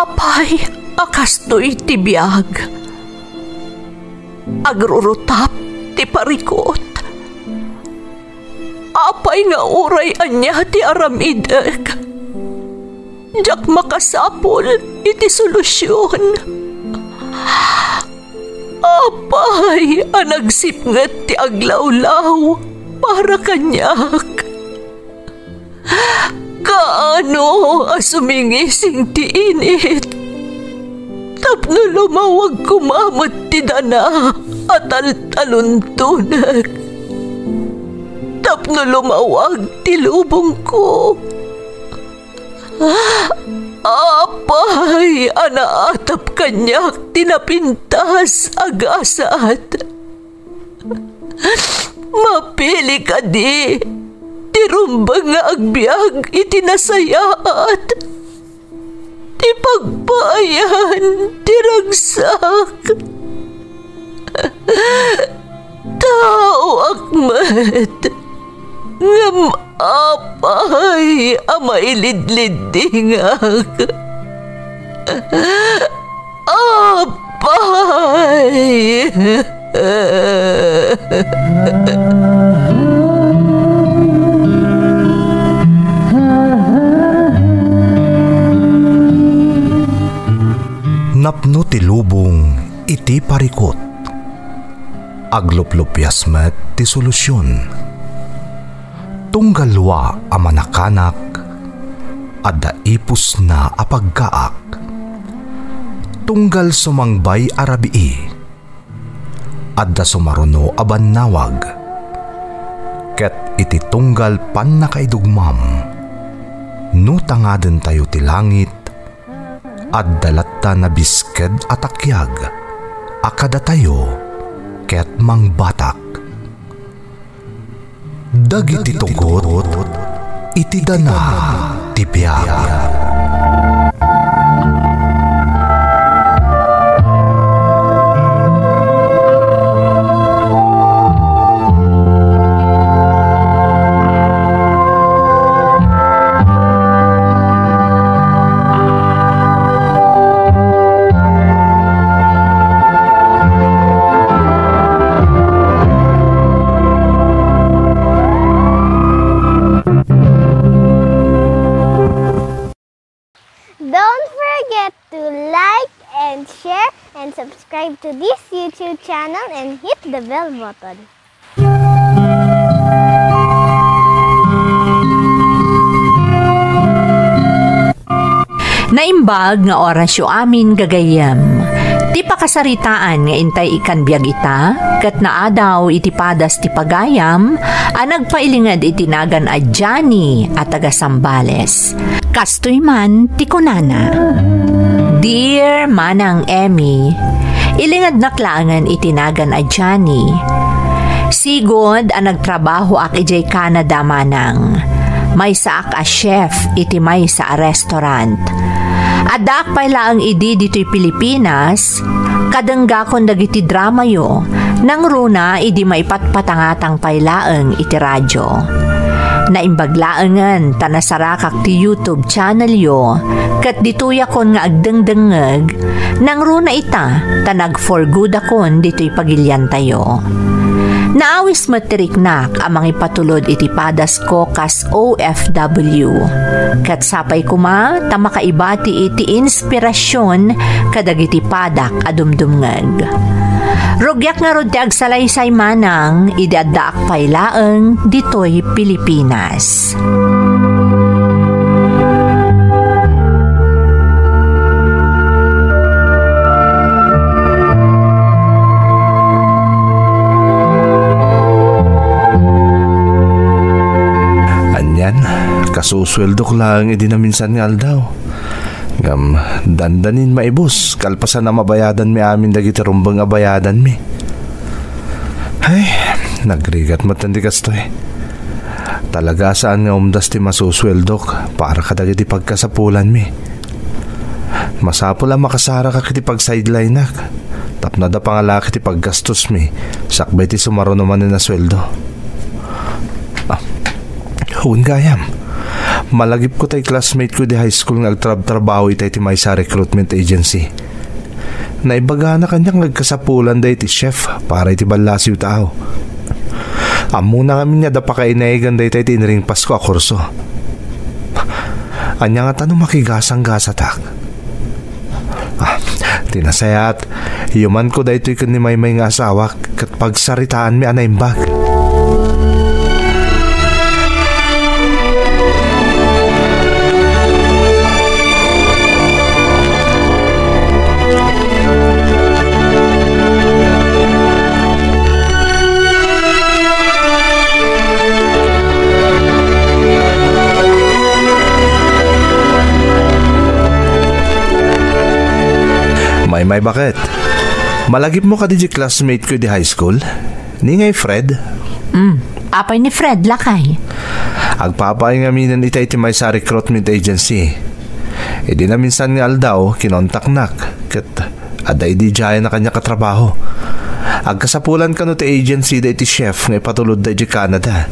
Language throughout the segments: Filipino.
Apay, akastoy ti biyag. Agrurutap ti parikot. Apay nga uray anya ti aramideg. Jak makasapol iti solusyon. Apay, anagsipnget ti aglawlaw para kanyak. Kaano asumingising ti init. Tapno lumawag kumamot ti dana at taluntunag. Tapno lumawag ti lubong ko. Apay, anaatap kanyak tinapintas agasat. Mapili ka di, tirumbang nga agbyag itinasayaat. Ti pagpayan, tiragsak. Tao akmat, ngam apay, amailidlidingak. Apay. Napno ti lubong iti parikot. Agluplupyas met ti solusyon. Tunggalwa a manakanak adda ipus na apagkaak. Tunggal sumangbay arabii adda sumaruno a bannawag. Ket iti tunggal pan nakaidugmam no tangaden tayo ti langit adda latta na bisked atakyag akada tayo ket mangbatak. Dagiti tugot iti dana ti biag. Subscribe to this YouTube channel and hit the bell button. Naimbag nga orasyo amin gagayam. Ti pakasaritaan nga intay ikan biyag ita, kat naadaw iti padas ti pagayam, nagpailingad itinagan a Johnny at taga Sambales. Kastoy man ti kunana. Dear Manang Emmy, ilingad naklangan itinagan a Johnny. Sigod nagtrabaho ak ijay Canada manang. May saak a chef iti may sa restaurant. Adak pala ang idi dito'y Pilipinas, kadangga kon dagiti drama yo, nang runa idi maipatpatangatang pailaeng iti radyo. Naimbaglaangan tanasarakak ti YouTube channel yo, kat dituya kon nga agdengdengeg, nang runa ita tanag for good akon dito'y pagilyan tayo. Naawis matiriknak amang ipatulod iti padas ko kas OFW. Kat sapay kuma tamakaibati iti inspirasyon kadag iti padak adumdumngeg. Rugyak nga rod ti agsalaysay manang idadaak pailaeng ditoy Pilipinas. Kasusweldo ko lang hindi na minsan nga aldaw. Ngam dandanin maibos kalpasan na mabayadan mi amin dagiti rumbang abayadan mi. Ay, nagrigat matandi kastoy. Talaga saan nga umdas ti masusweldok para kadagiti pagkasapulan mi. Masapol ang makasara ka kiti pag sideline nak. Tapno da pangalaki ti paggastos mi. Sakbay ti sumaro naman na sweldo. Huwag gayam. malagip ko tay classmate ko di high school nga agtrabaho itay ti may sa recruitment agency. Naibaga na kanyang nagkasapulan day ti chef para iti balasiw tao. Amo na kami niya da pa kainaigan day ti inring Pasko a kurso. Anya nga tanong makigasang-gasa tak. Tinasayat, yuman ko day to'y ni may nga asawa kat pagsaritaan mi anaimbag. May bakit? Malagip mo ka di classmate ko di high school? Ni ngay Fred? Apay ni Fred lakay. Agpapaay nga minan itay ti may sa recruitment agency. E di na minsan nga aldaw, kinontak-nak. Kat aday di jaya na kanya katrabaho. Agkasapulan ka no ti agency da iti chef nga ipatulod da di Canada.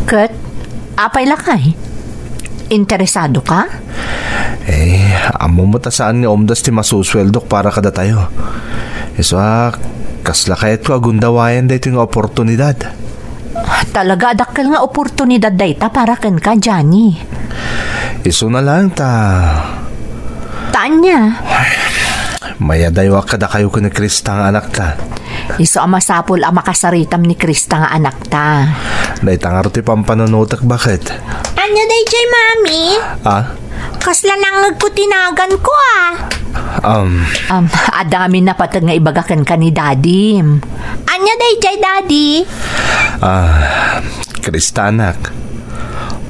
Kat, apay lakay? Interesado ka? Amo mo ta saan nga omdas ti masusweldok para kada tayo. Kasla kayat ko agundawayan da ito nga oportunidad. Talaga adakkel nga oportunidad da ita para ken ka, Johnny. Iso na lang ta. Tanya? Mayadaywa kada kayo ko ni Krista nga anak ta. Iso amasapol ang makasaritam ni Krista nga anak ta. Daytangar ti pampanunutak bakit? Ano day jay, Mami? Kasla nang nagkutinagan ko adami na patag nga ibagakan ka ni Daddy. Anya day jay, Daddy? Krista anak.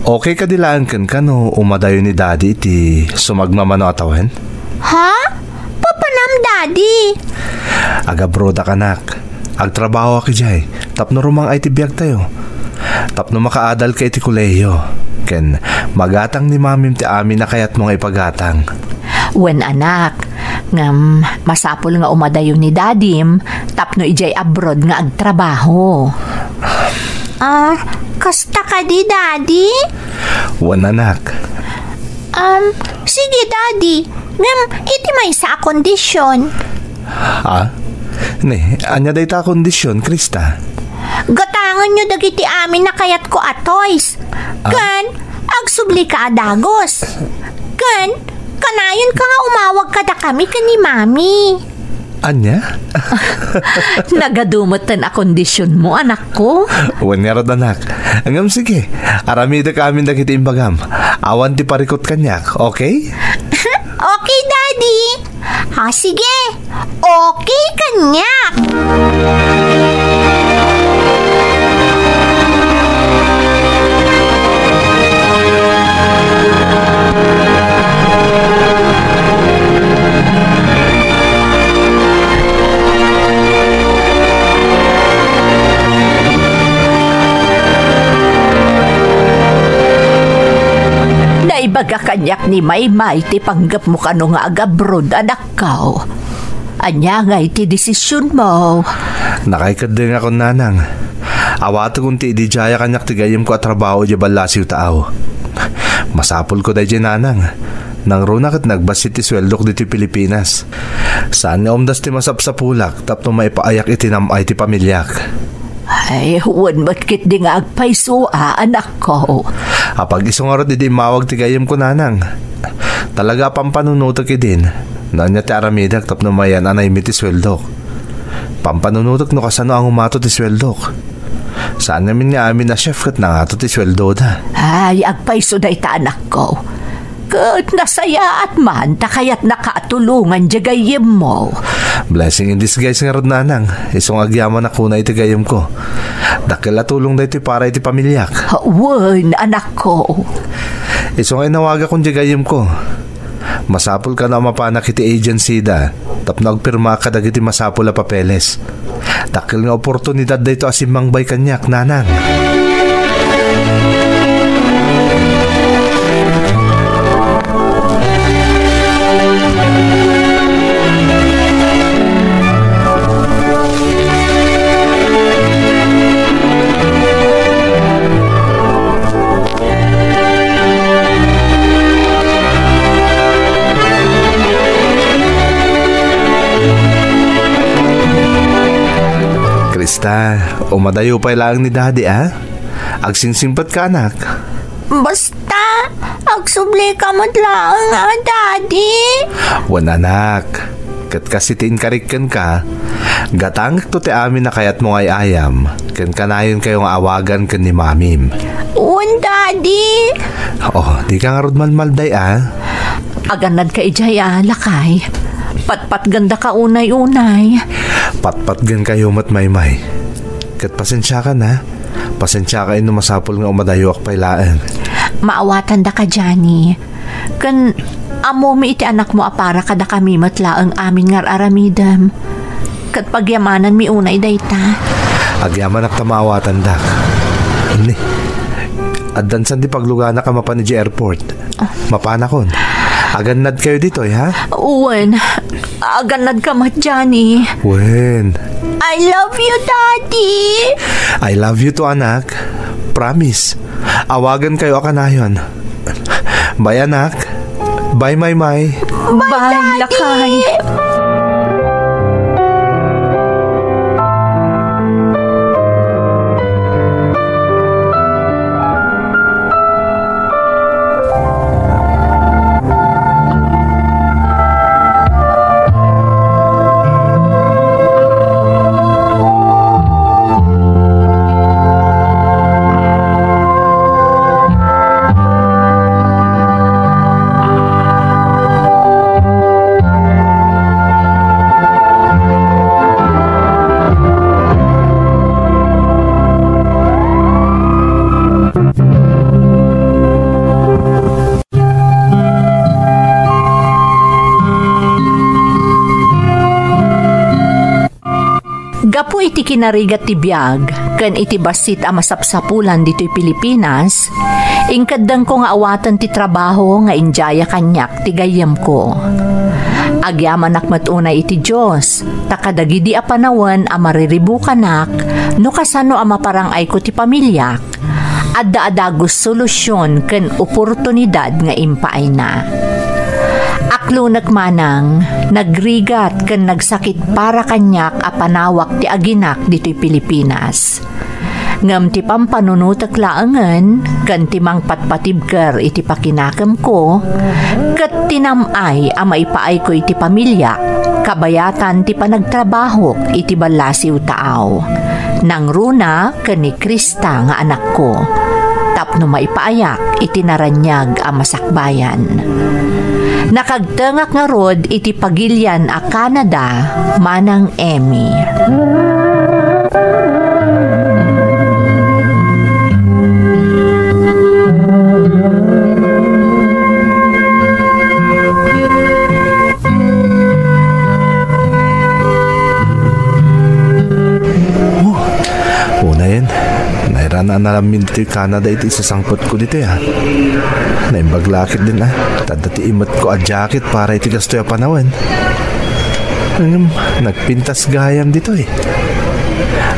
Okay ka dilaan kan no umadayo ni Daddy ti sumagmamano atawen? Ha? Papanam, Daddy? Agabroda ka anak. Agtrabaho aki jay. Tapno rumang ay ti biyag tayo. Tapno makaadal ka iti kuleyo. Ken magatang ni mamim ti amin na kayat mong ipagatang. Wen anak, ngam masapol nga umadayo ni Dadim, tapno ijay abroad nga agtrabaho. Kasta ka di, Daddy? Wen anak. Sige, Daddy. Ngam, iti may sa kondisyon. Anya day ta kondisyon, Krista? Gatangan nyo dagiti amin na kayat ko atoys. Kan, agsubli ka adagos. Kan, kanayon ka nga umawag kada kami ni Mami. Anya? Nagadumatan a kondisyon mo, anak ko. Wanyarad anak. Angam sige, aramida ka amin dagiti imbagam. Awan ti parikot kanyak, okay? Okay, Daddy. Sige. Okay kanyak. Naibaga kanyak ni Maymay ti panggap mo kano nga agabrod anak kao. Anya nga iti desisyon mo. Nakaikad din ako nanang. Awato kung ti idijaya kanyak tigayim ko at trabaho di balasiw tao. Masapol ko dahi nanang. Nang runak at nagbasit ti sweldok dito Pilipinas. Saan nga umdas ti masapsapulak tapno maipaayak itinamay ti pamilyak. Ay, huwan batkit di nga agpaysua, anak ko. Apag isong oras di mawag tigayim ko nanang. Talaga pampanunutok din. Nanya ti aramidak tapno mayan anay mi ti sweldok. Pampanunutok no kasano ang umato ti sweldok. Saan namin nga amin na chef kat nangato ti sweldo da. Ay, agpayso da ita anak ko. Kat nasaya at man, takayat nakatulungan jagayim mo. Blessing in disguise nga rod nanang. Isong agyaman ako na iti gayim ko. Dakila tulong da iti para iti pamilyak. Wan, anak ko. Isong ay nawaga kong jagayim ko. Masapul ka na mapanak iti agency da. Tapno agpirma ka dagiti masapul na papeles. Dakil nga oportunidad da ito asimang bay kanyak, nanang. Umadayo pa lang ni daddy, Agsingsingpat ka, anak. Basta, agsubli ka mo't lang nga, Daddy. Wan, anak. Kat kasi tiinkarikan ka, gatangak to ti amin na kayat mo ay ayam. Kan kanayon kayong awagan kan ni mamim. Wan, Daddy. Di ka nga rod malmalday, Aganad ka ijay, lakay. Patpat ganda ka unay-unay. Patpat gan kayo matmaymay. Kat pasensya ka na. Pasensya ka ino masapol nga umadayo ak pailaan. Maawatan da ka, Johnny. Kan amo mi iti anak mo apara kada kami matlaang amin ngar aramidam. Kat pagyamanan mi unay dayta. Agyaman ak tamaawatan dak. Ini. Addansan di paglugana ka mapani di airport. Mapanakon. Aganad kayo dito, ha? Uwan. Aganad ka mat, Johnny. Wen. I love you, Daddy. I love you to, anak. Promise. Awagan kayo akanayon. Bye, anak. Bye, Maymay. Bye, lakay. Gapo iti kinarigat ti biyag, kan iti basit a masapsapulan dito'y Pilipinas, ingkadang ko nga awatan ti trabaho nga injaya kanyak ti gayam ko. Agyaman ak matunay iti Diyos, takadagidi a panawan a mariribukanak, no kasano a maparangay ko ti pamilyak, adda-adagos solusyon kan oportunidad nga impaay na. Aklunak manang, nagrigat kan nagsakit para kanyak a panawak ti aginak dito'y Pilipinas. Ngam ti pampanunutak laangan, kan ti mang patpatibker iti pakinakam ko, kat tinamay a maipaay ko iti pamilya, kabayatan ti panagtrabaho iti balasiw taaw. Nang runa kan ni Krista nga anak ko, tapno maipaayak iti naranyag a masakbayan. Nakagtengak nga rod iti pagilyan a Canada manang Emmy. Una yan. Nairana nalamin ito yung Canada iti isasangpot ko dito Naimbaglakit din Tadati imat ko a jacket para iti gasto yung panawan. Nagpintas gayam dito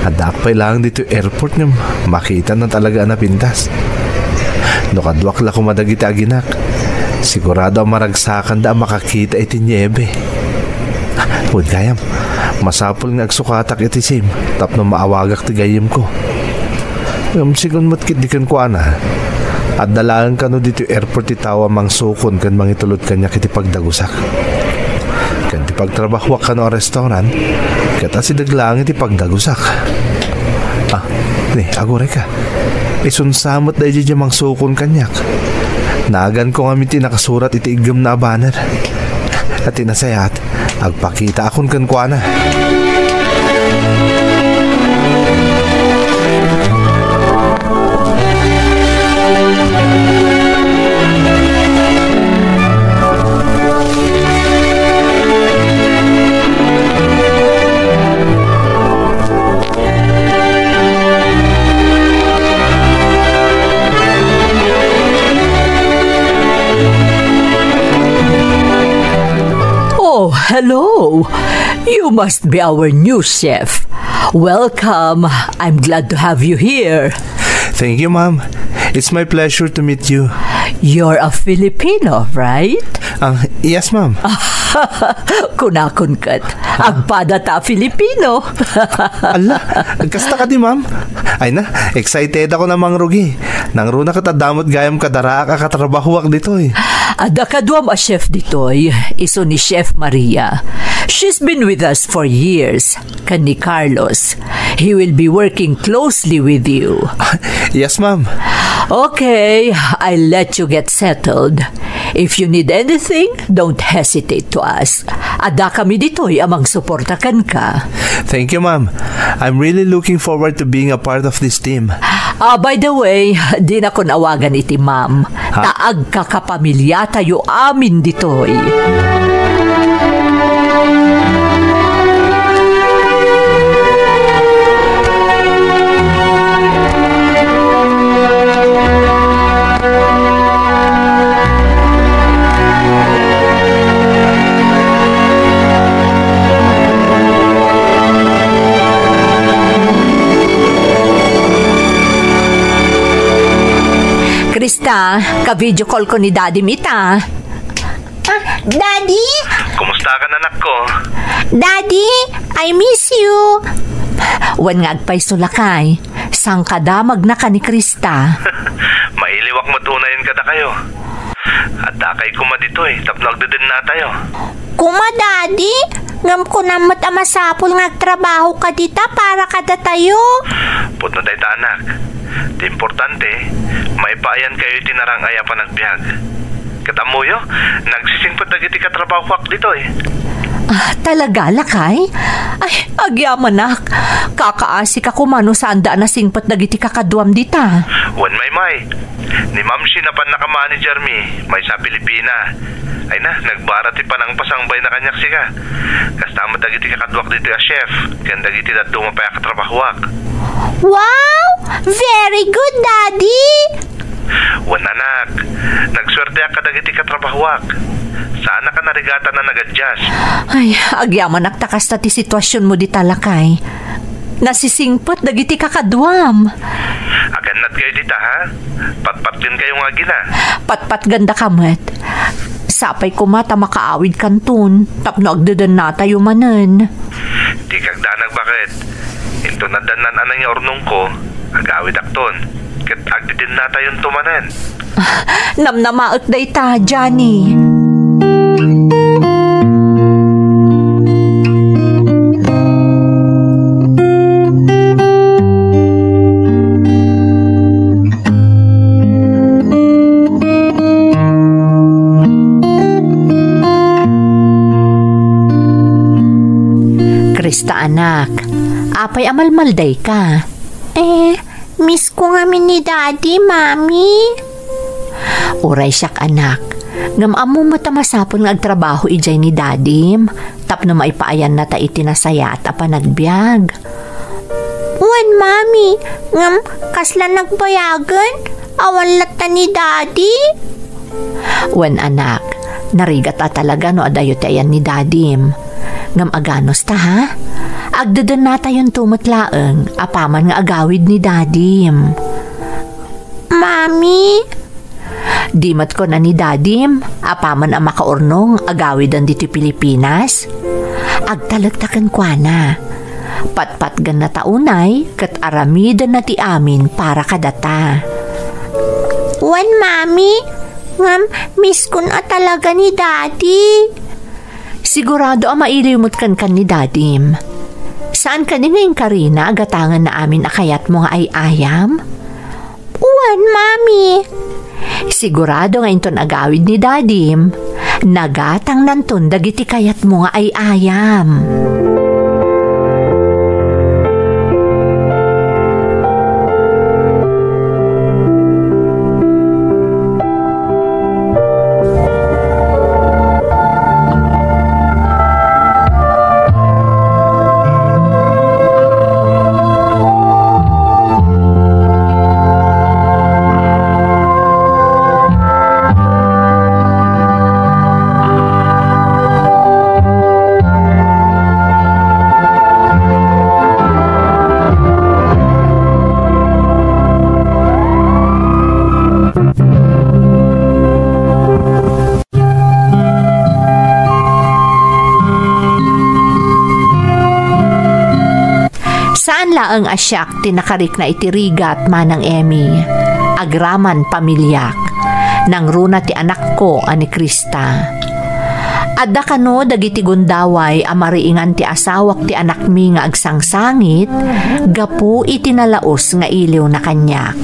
Adakpay lang dito yung airport nyo. Makita na talaga na pintas. Nukadwak la kumadagiti aginak. Sigurado maragsakan da makakita iti niebe. Huwag gayam. Masapol nga agsukatak iti sim. Tapno maawagak ti gayam ko. Sigun mo't kitdikan ko at dalaan ka no dito airport itawa mang sukon kan mangitulod kanya kiti pagdagusak. Kan ti pagtrabahwak ka no restaurant, kata si daglang iti pagdagusak. Agore ka. Isunsamot da iti mang sukon kanyak. Nagan ko nga miti nakasurat iti igam na banner. At tinasayat, agpakita akon kan ko Hello! You must be our new chef. Welcome. I'm glad to have you here. Thank you, Ma'am. It's my pleasure to meet you. You're a Filipino, right? Yes, Ma'am. Kunakon kat. Agpada ta Filipino. Ala, kasta ka di ma'am. Ay na, excited ako na mangrugi. Nangruna katadamot gayam kadara ka katrabahuak dito eh. Ada kadwam a chef ditoy, iso ni Chef Maria. She's been with us for years. Kan ni Carlos. He will be working closely with you. Yes ma'am. Okay, I'll let you get settled. If you need anything, don't hesitate to ask. Ada kami ditoy amang suportakan ka. Thank you ma'am. I'm really looking forward to being a part of this team. By the way, di na ko nawagan iti ma'am. Taag ka kapamilya tayo amin ditoy. Krista, ka-video call ko ni Daddy Mita. Daddy? Kumusta ka anak ko? Daddy, I miss you. Wan nga agpay sulakay. Sang kadamag na ka ni Krista. Mailiwak matunayan ka na kayo. At dakay kuma dito eh. Tapno agdadin na tayo. Kuma, Daddy? Ngam ko na matamasapol nga trabaho ka dita para kada tayo. Put na tayo anak. Di importante, may paayan kayo tinarang aya pa nagbiag. Katamuyo, nagsisingpot na giti katrabaho ak dito eh. Talaga, lakay? Ay, agyaman nak. Kakaasik ako mano sa anda na singpat na giti kakadwam dita. Wan may. Ni Ma'am Shinapan na ka-manager mi, may sa Pilipina. Ay na, nagbarati pa ng pasangbay na kanyak siga. Kastama dagiti kakadwak dito a chef, kanda giti dat dumapay katrabahuak. Wow! Very good, Daddy! Wan anak, nagswerte ka dagiti katrabahuak. Sana ka narigata na nag-adjust. Ay, agyaman naktakas na ti sitwasyon mo di talakay. Nasisingpot dagiti kakadwam. Aganat kayo dita ha? Patpat din kayo nga gina. Patpat ganda kamat. Sapay ko mata makaawid kantun. Tapno agdadan na tayo manen. Di kagdanag bakit? Ito na danan anang yung ornong ko. Agawid akton. Kat agdidin na tayong tumanen. Namnamaot day ta, Johnny. Krista anak, apay amalmalday ka. Miss ko nga ni Daddy, Mami. Uray siyak anak, ngam amo matamasapon nga agtrabaho ijay ni Dadim, tapno maipaayan na ta itinasaya at apa nagbiag. Wan, Mami, ngam kasla nagbayagan, awan lata ni Daddy. Wan anak, narigat talaga no adayo tayan ni Dadim. Ngam aganos ta ha? Agdadan na tayon tumatlaeng, apaman nga agawid ni Dadim. Mami? Dimat ko na ni Dadim, apaman ang makaurnong agawidan dito Pilipinas. Agtalagtakan kwa na. Patpatgan na taunay, kat aramidan na ti amin para kadata. Wan, Mami? Ngam, miss ko na talaga ni Daddy. Sigurado ang mailiwmot kan ni Dadim. Saan ka din ngayon, Karina, agatangan na amin akayat mo nga ay ayam? Wan, Mami. Sigurado ngayon ton agawid ni Dadim. Nagatang nanton dagiti kayat mo nga ay ayam. laang asyak tinakarik na itirigat manang Emmy. Agraman pamilyak. Nang runa ti anak ko ani Krista. Adda kano dagiti gundaway amariingan ti asawak ti anak mi nga agsangsangit, gapu itinalaos nga iliw na kanyak.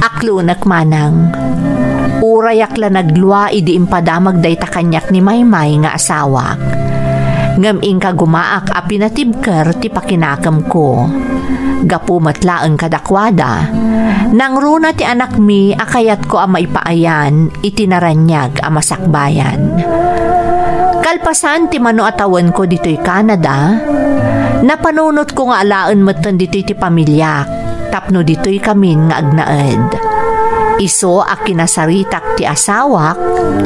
Aklunak manang, urayak la naglua idi impadamag day ta kanyak ni Maymay nga asawak. Ngam ka gumaak a pinatibker ti pakinakam ko. Gapu matlaang kadakwada, nang runa ti anak mi akayat ko a maipaayan itinaranyag a masakbayan. Kalpasan ti mano atawan ko dito'y Canada, napanunot ko nga alaan matan dito'y ti pamilyak, tapno dito'y kamin nga agnaed. Iso a kinasaritak ti asawak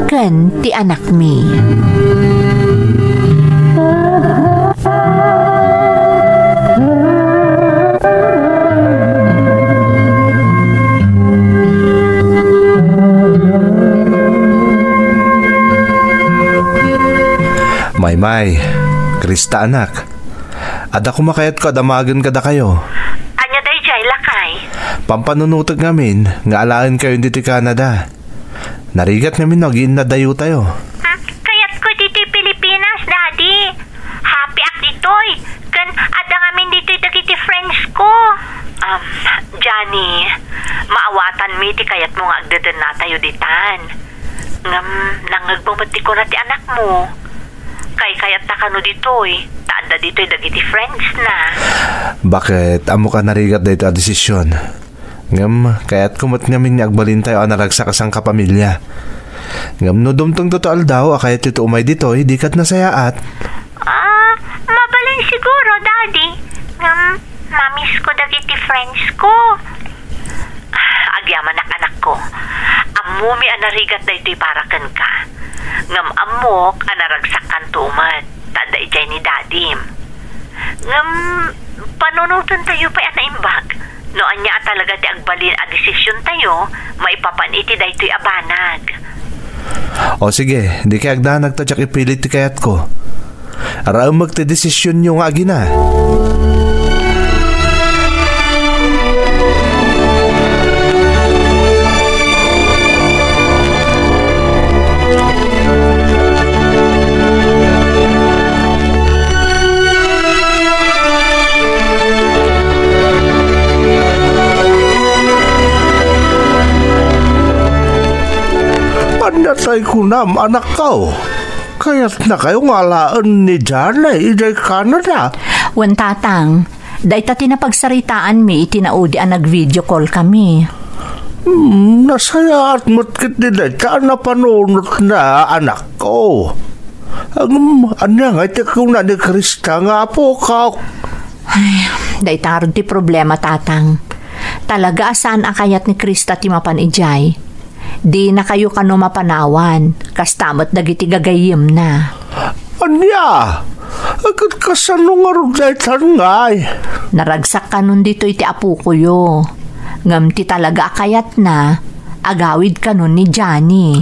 ken ti anak mi. Maymay, Krista anak. Ada kumakayat ko, damagan kada kayo. Anya day jay lakay? Pampanunutag ngamin, nga alaan kayo dito Canada. Narigat ngamin naging na dayo tayo. Kayat ko dito'y Pilipinas, Daddy. Happy ak dito'y. Kan ada ngamin dito'y dagiti friends ko. Johnny, maawatan mi ti kayat mo nga agdadan na tayo ditan. Nangagbamati ko na ti anak mo. Kayat ta kano dito'y. Taanda dito'y dagiti friends na. Bakit? Amo ka narigat dito a desisyon. Ngam, kaya't kumot ngamin niya agbalin tayo ang naragsak asang kapamilya. Ngam, no dumtong total daw, akayat ito umay dito'y, di kat nasayaat. Mabalin siguro, Daddy. Mamiss ko dagiti friends ko. Agyaman anak ko. Amumi anarigat da ito'y parakan ka. Ngam amok anaragsakan tumat. Tanda ijay ni Dadim. Ngam panunutan tayo pa anaimbag. No anya talaga ti agbalin a desisyon tayo, maipapaniti da ito'y abanag. O sige, di kay agdanag ta tsak ipilit ti kayat ko. Araw magti-desisyon nyo nga agina. Panatay ko na anak ko. Kaya't na kayong alaan ni Janay ijay Canada. Wan tatang, day ta tinapagsaritaan mi itinaudi ang nag-video call kami. Nasaya at mutkit ni Dayta na panunot na anak ko. Anya nga iti kung na ni Krista nga po ka. Ay, day tarod ti problema tatang. Talaga saan akayat ni Krista ti mapan ijay. Di na kayo kano mapanawan, kastamot dagiti gagayim na. Anya? Agad kasano nga rugdaytan ngay? Naragsak kanon dito iti apu ko yo. Ngam ti talaga akayat na, agawid kanon ni Johnny.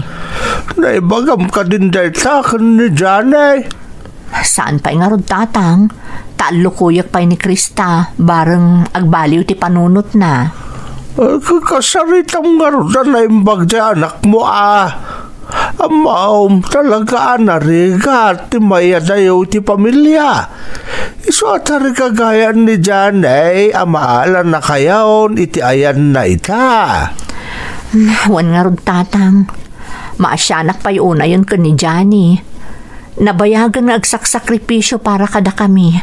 Naibagam ka din dayta kan ni Johnny. Saan pa'y nga rod tatang? Talo kuyak pa'y ni Krista, bareng agbaliw ti panunot na. Kasaritang nga rin na imbag di anak mo Amaom talaga narigat ti maya dayo ti pamilya. Iso atari kagayan ni Janay amaalan na kayaon iti ayan na ita. Wan nga rin tatang. Maasyanak pa yun ayon ka ni Johnny. Nabayagan nga agsaksakripisyo para kada kami.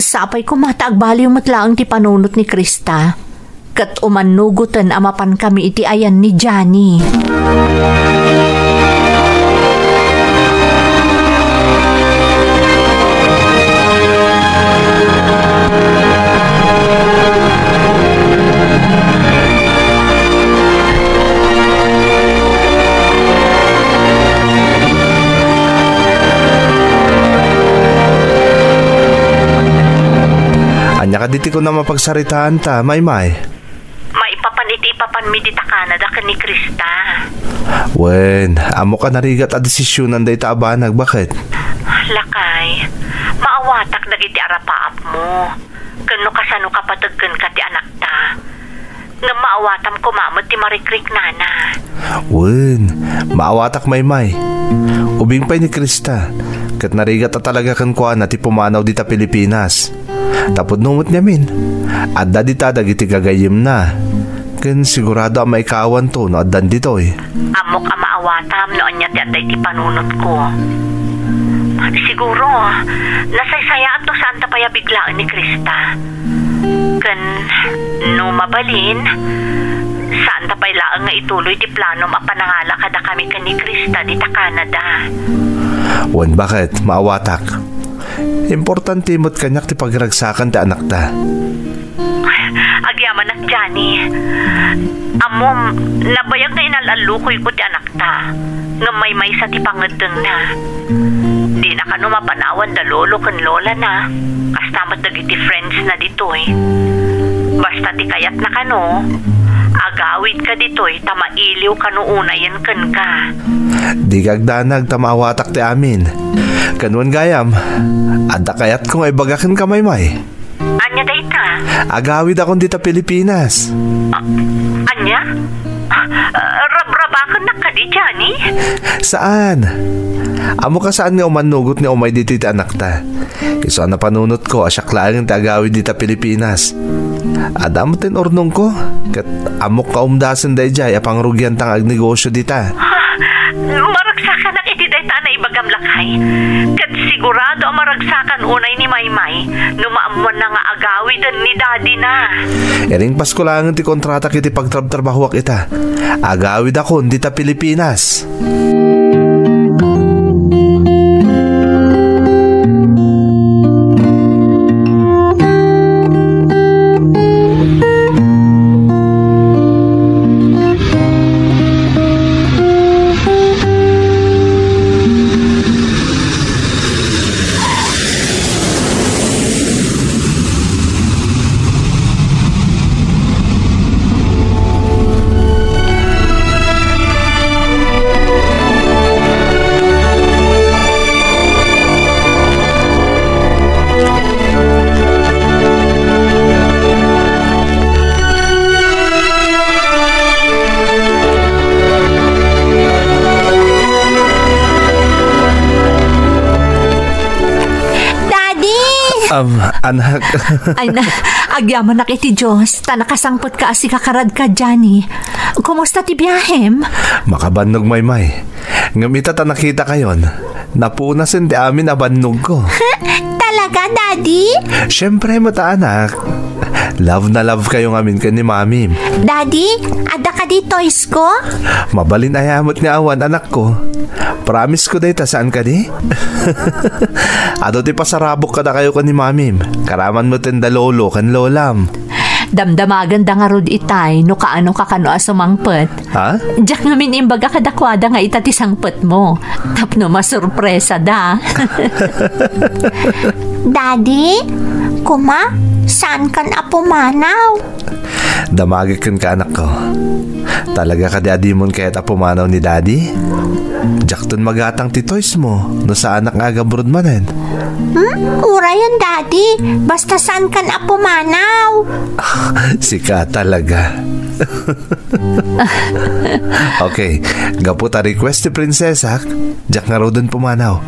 Sapay ko mataagbaliw matlaang ti panunot ni Krista. Kat umanugutan amapan kami iti ayan ni Johnny. Anya ka diti ko na mapagsaritaan ta, Maymay. Ipapan mi dita Canada ka ni Krista. Wen, amo ka narigat a desisyonan day ta abanag, bakit? Lakay, maawatak dagiti arapaap mo. Kano kasano kapatagkan ka ti anak ta. Nga maawatam ko mamot ti marikrik nana. Wen, maawatak maymay. Ubing pa'y ni Krista. Kat narigat ta talaga kan kuha na ti pumanaw dita Pilipinas. Tapod numot niya min. Adda dita dagiti gagayim na. Kan sigurado ang maikawan to no addan dito eh. Amok ang maawatam no anya ti aday ti panunot ko. Siguro, nasaysayaan to saan ta paya biglaan ni Krista. Kan, no mabalin, saan ta pay laang nga ituloy ti plano mapanangala kada kami kan ni Krista dita Canada. Wan, bakit? Maawatak. Importante mo't kanyak ti pagragsakan ti anak ta. Agyaman at Johnny. Amom, nabayag na inalalukoy ko ti anak ta. Nga may sa ti pangadeng na. Di na kano mapanawan da lolo kan lola na. Kastamat dagiti friends na ditoy. Basta ti kayat na kano, agawid ka ditoy tamailiw kano unayan kan ka. Di kagdanag tamawatak ti amin. Kanuan gayam, adda kayat kung ay bagakin ka maymay. Anya day ta? Agawid akong dita Pilipinas. Anya? Rabrabakan na ka di, Johnny? Saan? Amo ka saan nga umanugot ni umay dito iti anak ta. Iso na panunot ko, asyaklaan ang tagawid dita Pilipinas. Adamo tin ornong ko, kat amok ka umdasan day jay apang rugyan tang agnegosyo dita. Maragsakan ang iti day ta na ibagam lakay. Kat sigurado ang maragsakan unay ni Maymay, numaamuan na nga agawidan ni Daddy na. Ering Pasko lang ti kontrata kiti pagtrabtrabahuak ita. Agawid ako dita Pilipinas. Anak. Ay na, agyaman na kiti Diyos. Ta nakasangpot ka asi kakarad ka, Johnny. Kumusta ti biyahem? Makabannog maymay. Ngamita ta nakita kayon. Napunasin di amin abannog ko. Talaga, Daddy? Siyempre mata anak. Love na love kayo ngamin ka ni Mami. Daddy, ada ka di toys ko? Mabalin ayamot nga awan anak ko. Promise ko dahita saan ka di? Ado ti pasarabok ka na kayo ka ni Mami. Karaman mo tenda lolo kan lolam. Damdamagan da nga rod itay no kaano ka kano asumangpet. Ha? Diyak ngamin imbaga kadakwada nga itatisangpet mo. Tapno masurpresa da. Daddy, kuma, saan kan apumanaw? Damagig ka anak ko. Talaga ka di mon kaya't apumanaw ni Daddy? Jakton magatang ti toys mo no sa anak nga agabrod manen. Ura yun, Daddy. Basta saan kan apumanaw? Sika talaga. Okay, gaputa request ti prinsesa. Jak nga rodon pumanaw.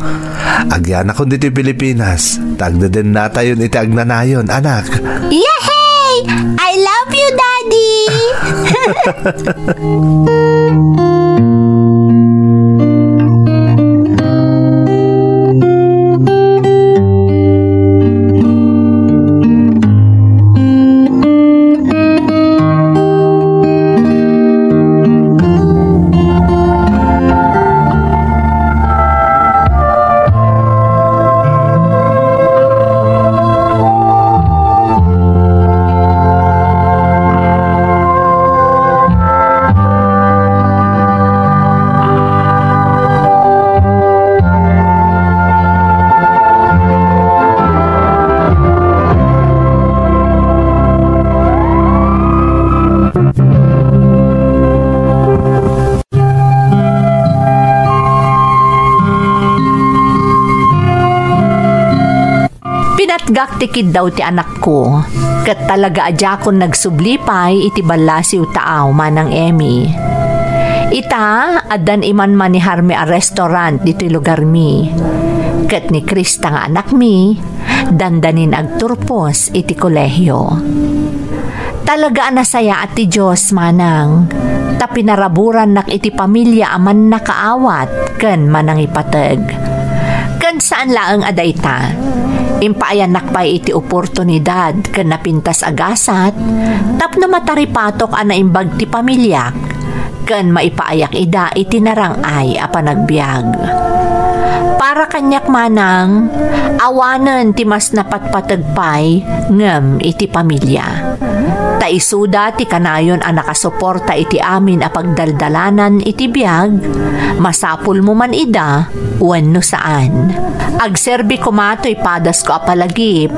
Agyan ako dito Pilipinas. Tagda din na tayo iti agnanayon, anak. Yehey! I love you, Daddy! Gaktikid daw ti anak ko. Kat talaga adya kon nagsublipay iti balasiw taaw manang Emmy. Ita, adan iman manihar mi a restaurant dito lugar mi. Kat ni Krista nga anak mi, dandanin agturpos iti kolehyo. Talaga anasaya at ti Diyos manang, tapinaraburan nak iti pamilya aman nakaawat, ken manang ipateg. Ken saan laeng adayta, impaayan nakpay iti oportunidad ken napintas agasat, tapno mataripatok ana imbag ti pamilyak, ken maipaayak ida iti narangay a panagbiag. Para kanyak manang, awanen ti mas napatpatagpay ngem iti pamilya. Taisuda ti kanayon a nakasuporta iti amin a pagdaldalanan iti biag, masapul mo man ida, wenno saan. Agserbi kumatoy padas ko apalagip,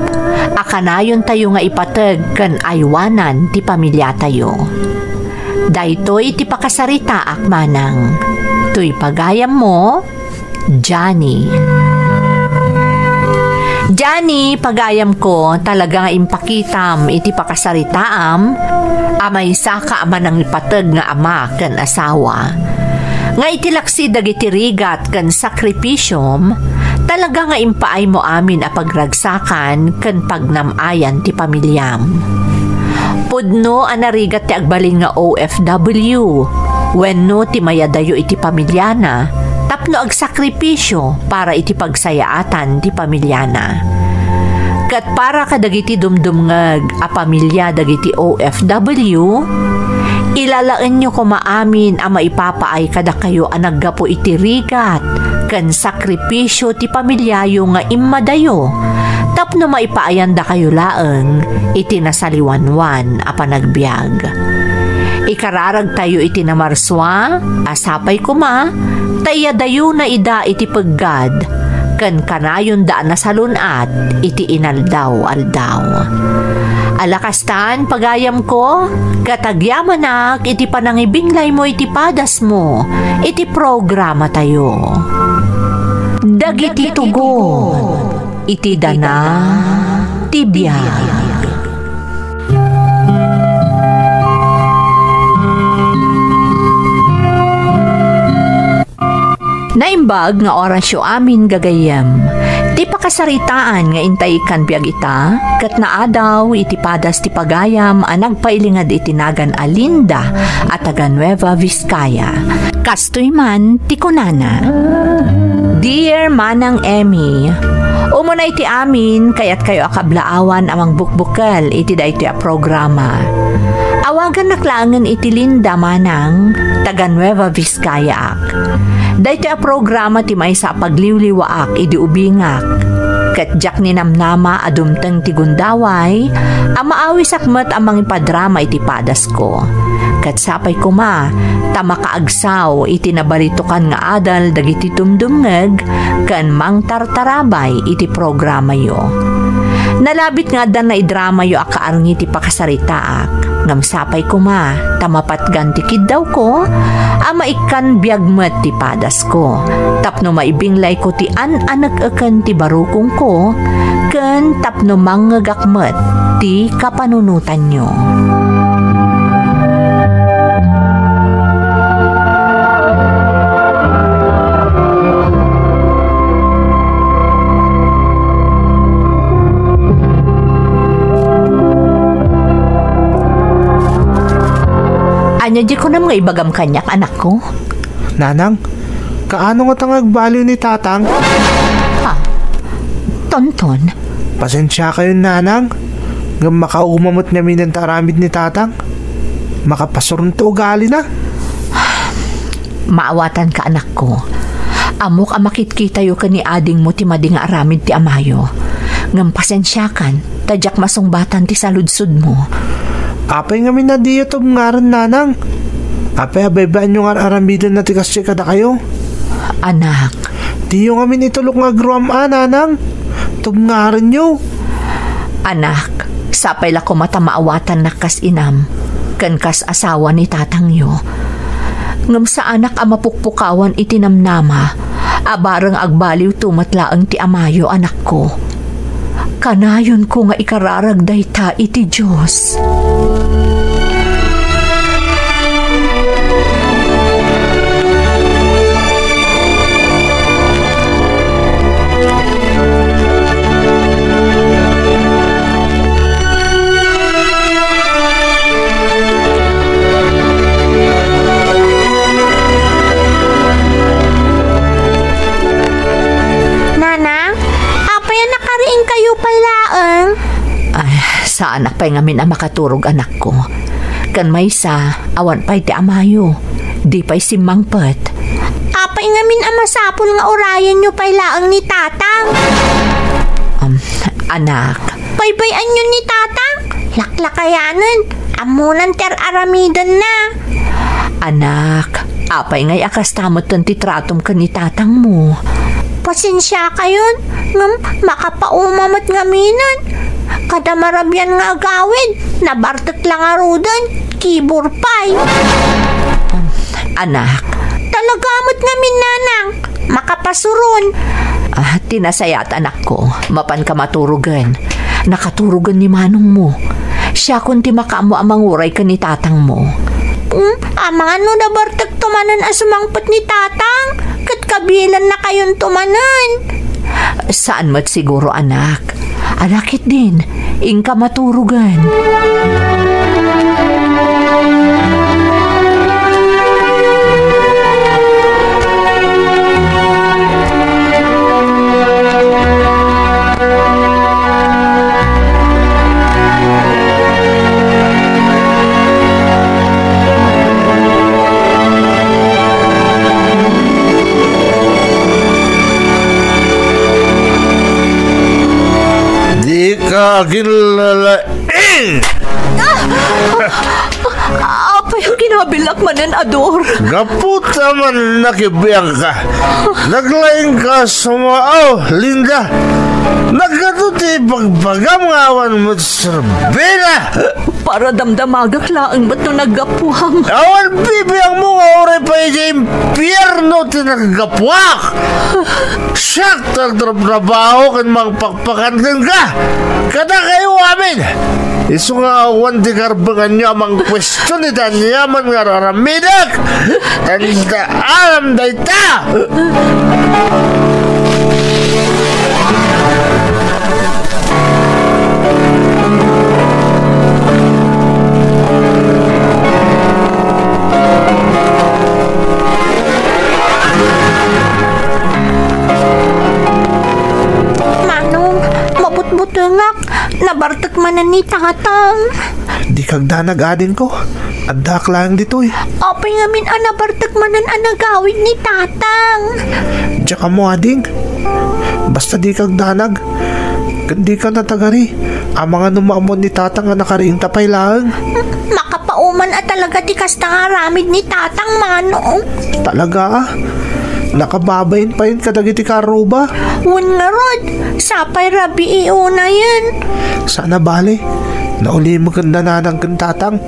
akanayon tayo nga ipateg ken aywanan ti pamilya tayo. Daytoy iti pakasarita akmanang, tuy pagayam mo, Johnny. Johnny, pagayam ko, talaga nga impakitam iti pakasaritaam, amay saka ama nang ipateg nga ama ken asawa. Nga itilaksi dagiti rigat ken sakripisyom, talaga nga impaay mo amin a pagragsakan ken pagnamayan ti pamilyam. Pudno anarigat ti agbalin nga OFW, wenno ti mayadayo iti pamilyana, tapno agsakripisyo para iti pagsayaatan ti pamilyana. Kat para kadagiti dumdumngag a pamilya dagiti OFW, ilalaen nyo ko maamin a maipapaay kada kayo a naggapo iti rigat ken sakripisyo ti pamilyayo nga immadayo, tapno maipaayanda kayo laeng iti nasaliwanwan a panagbiag. Ikararag tayo iti namarswa, asapay kuma, tayadayo na ida iti paggad, ken kanayon daan na salunat iti inaldaw-aldaw. Alakastan pagayam ko, katagyamanak iti panangibinglay mo iti padas mo, iti programa tayo. Dagiti tugon, iti dana, tibiyag. Naimbag nga orasyo amin gagayem, ti pakasaritaan nga intay kan biag ita, kat naadaw iti padas ti pagayam a nagpailingad itinagan Alinda at taga Nueva Vizcaya. Kastoy man ti kunana. Dear Manang Emmy, umuna iti amin kayat kayo akablaawan amang bukbukal iti da iti a programa. Awagan naklangan iti Linda manang taga Nueva Vizcaya ak. Dahito a programa ti may sa pagliwliwaak idi ubingak. Ket jak ni namnama adumteng ti gundaway, amaawi sakmet amang ipadrama iti padas ko. Ket sapay kuma, tamakaagsaw iti nabalitukan nga adal dagiti tumdumngeg, ken mangtartarabay iti programa yo. Nalabit nga dan na idrama yo akaarngi ti pakasaritaak. Ngam sapay kuma, tamapat gantikid daw ko, ama ikan biagmet ti padas ko. Tapno maibinglay ko ti anak-akan ti barukong ko, ken tapno manggagakmet ti kapanunutan nyo. Anya di ko na mga ibagam kanyak anak ko. Nanang, kaano nga tangag baliw ni tatang? Ha? Tonton? Pasensya kayo nanang. Ngam makaumamot namin ng taramid ni tatang. Makapasurun to ugali na. Maawatan ka anak ko. Amok amakitkita yo ka ni ading mo ti mading aramid ti amayo. Ngam pasensya kan, tadyak masungbatan ti saludsud mo. Apay nga minadiyo to ngaran nanang. Apay abaybaan yung aramidan na tikas kada kayo. Anak. Diyo nga minitulok nga gruam nanang. Tumngaran nyo. Anak, sapay la ko mata maawatan na kas inam. Kan kas asawa ni tatang yo. Ngam sa anak ang mapukpukawan itinamnama. Abarang agbaliw tumatlaang ti amayo anak ko. kanayon ko nga ikararagday ta iti Diyos. Sa anak pa'y ngamin ang makaturog anak ko. Kan may sa, awan pa'y ti amayo. Di pa'y simangpet. Apay ngamin ang masapul nga orayan nyo pa'y laang ni tatang. Anak. Baybayan nyo ni tatang. Laklakayanan. Amunan ter aramidan na. Anak, apay ngay akas tamot ng titratom ka ni tatang mo. Pasensya kayon. Ngam, makapaumamat ngaminan. Kada marabyan nga agawid, nabartet lang arudan, kibur pay. Anak. Talagamot ngamin nanang, makapasurun. Tinasayat anak ko, mapan ka maturugan. Nakaturugan ni manong mo. Siya kunti makaamo amang uray ka ni tatang mo. Amang ano na bartek tumanan asumangpot ni tatang? Kat kabilan na kayon tumanan. Saan mo't siguro anak? Alakit din, ingka maturugan. Ginlalaing! Apa yung kinabilak manan, Ador? Gaputa man nakibiyang ka. Naglaing ka sumaaw, Linda. Nagkatuti pagpagam ngawan mo serbena. Para damdamagak laang ba't nung naggapuhang? Awan bibiyang mo nga oray pa yung impyerno tinagapuak. Siyak tagtrabaho kan magpakpakan ka. Kada kayo amin. Isu nga awan di karbangan niya mang question ita niya man nga raramidak. Anda alam da ita. Butungak, nabartak manan ni tatang. Di kag danag-adin ko. Adak lang dito'y. Apay ngamin nabartak manan nagawid ni tatang. Diya ka mo ading. Basta di kag danag. Di ka natagari. Ang mga numamon ni tatang nga nakariing tapay lang. Makapauman talaga di kasta nga ramid ni tatang manong. Talaga nakababayin pa yun kadagiti karuba. Wan nga rod, sapay rabi iuna yan. Sana bale, nauli mo ganda nanang kan tatang.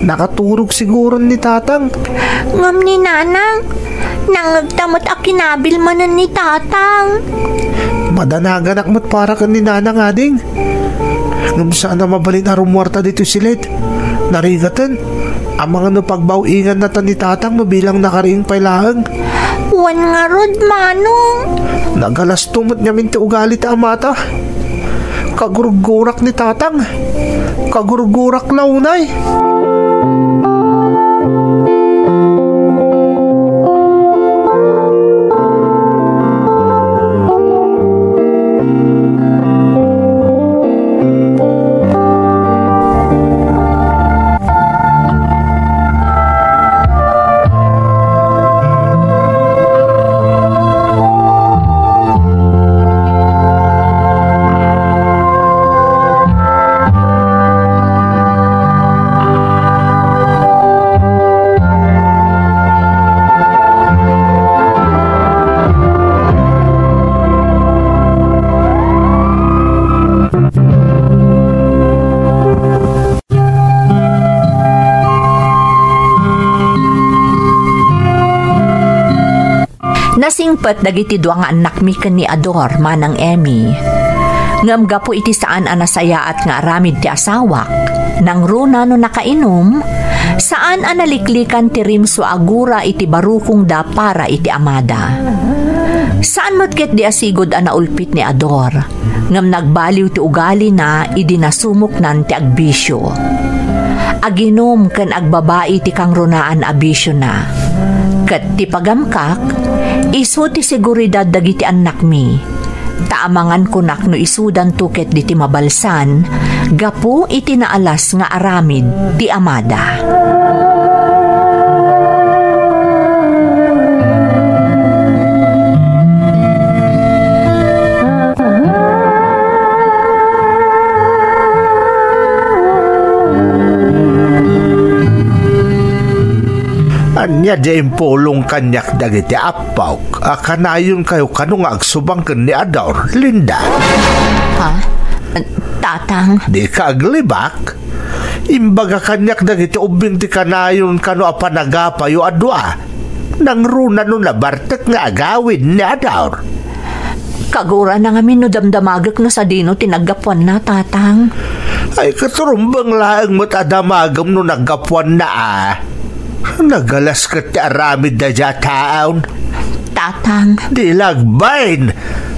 Nakaturog siguro ni tatang. Ngam ni nanang, nangagtamot akinabil manan ni tatang. Madanaganak mo't para kan ni nanang ading. Ngam sana mabalin arumwarta dito silit. Narigatan, ang mga napagbaw-ingan na ni tatang mabilang nakariing pailaang. Wan nga rod, manong. Nagalas tumot niya minti ugali ta amata. Kagurgurak ni tatang. Kagurgurak launay. Nasingpet dagiti duwa nga anak mi ken ni Ador manang Emmy. Ngam gapo iti saan anasayaat nga aramid ti asawak. Nang runa no nakainom, saan analiklikan ti rimso agura iti barukong da para iti amada. Saan matket di asigod anaulpit ni Ador, ngam nagbaliw ti ugali na idinasumok nan ti agbisyo. Aginom ken agbabai ti kang runaan abisyo na. Ket ti pagamkak, isu ti seguridad dagiti anak mi. Taamangan kunak no isudan tuket di ti mabalsan, gapu iti naalas nga aramid ti amada. Anya dyan pulong kanyak dagiti apaw. Kanayon kayo kanong agsubang ken ni Ador, Linda. Ha? Tatang? Di ka aglibak? Imbaga kanyak dagiti ubing ti kanayon kano apanagapayo adwa. Nang runa no nabartek nga agawin ni Ador. Kagura na nga no damdamagak no sa dino tinagapuan na, tatang. Ay katurumbang laang mo't adamagam no nagapuan na Nagalas ka ti aramid na dya taon. Tatang. Di lagbain.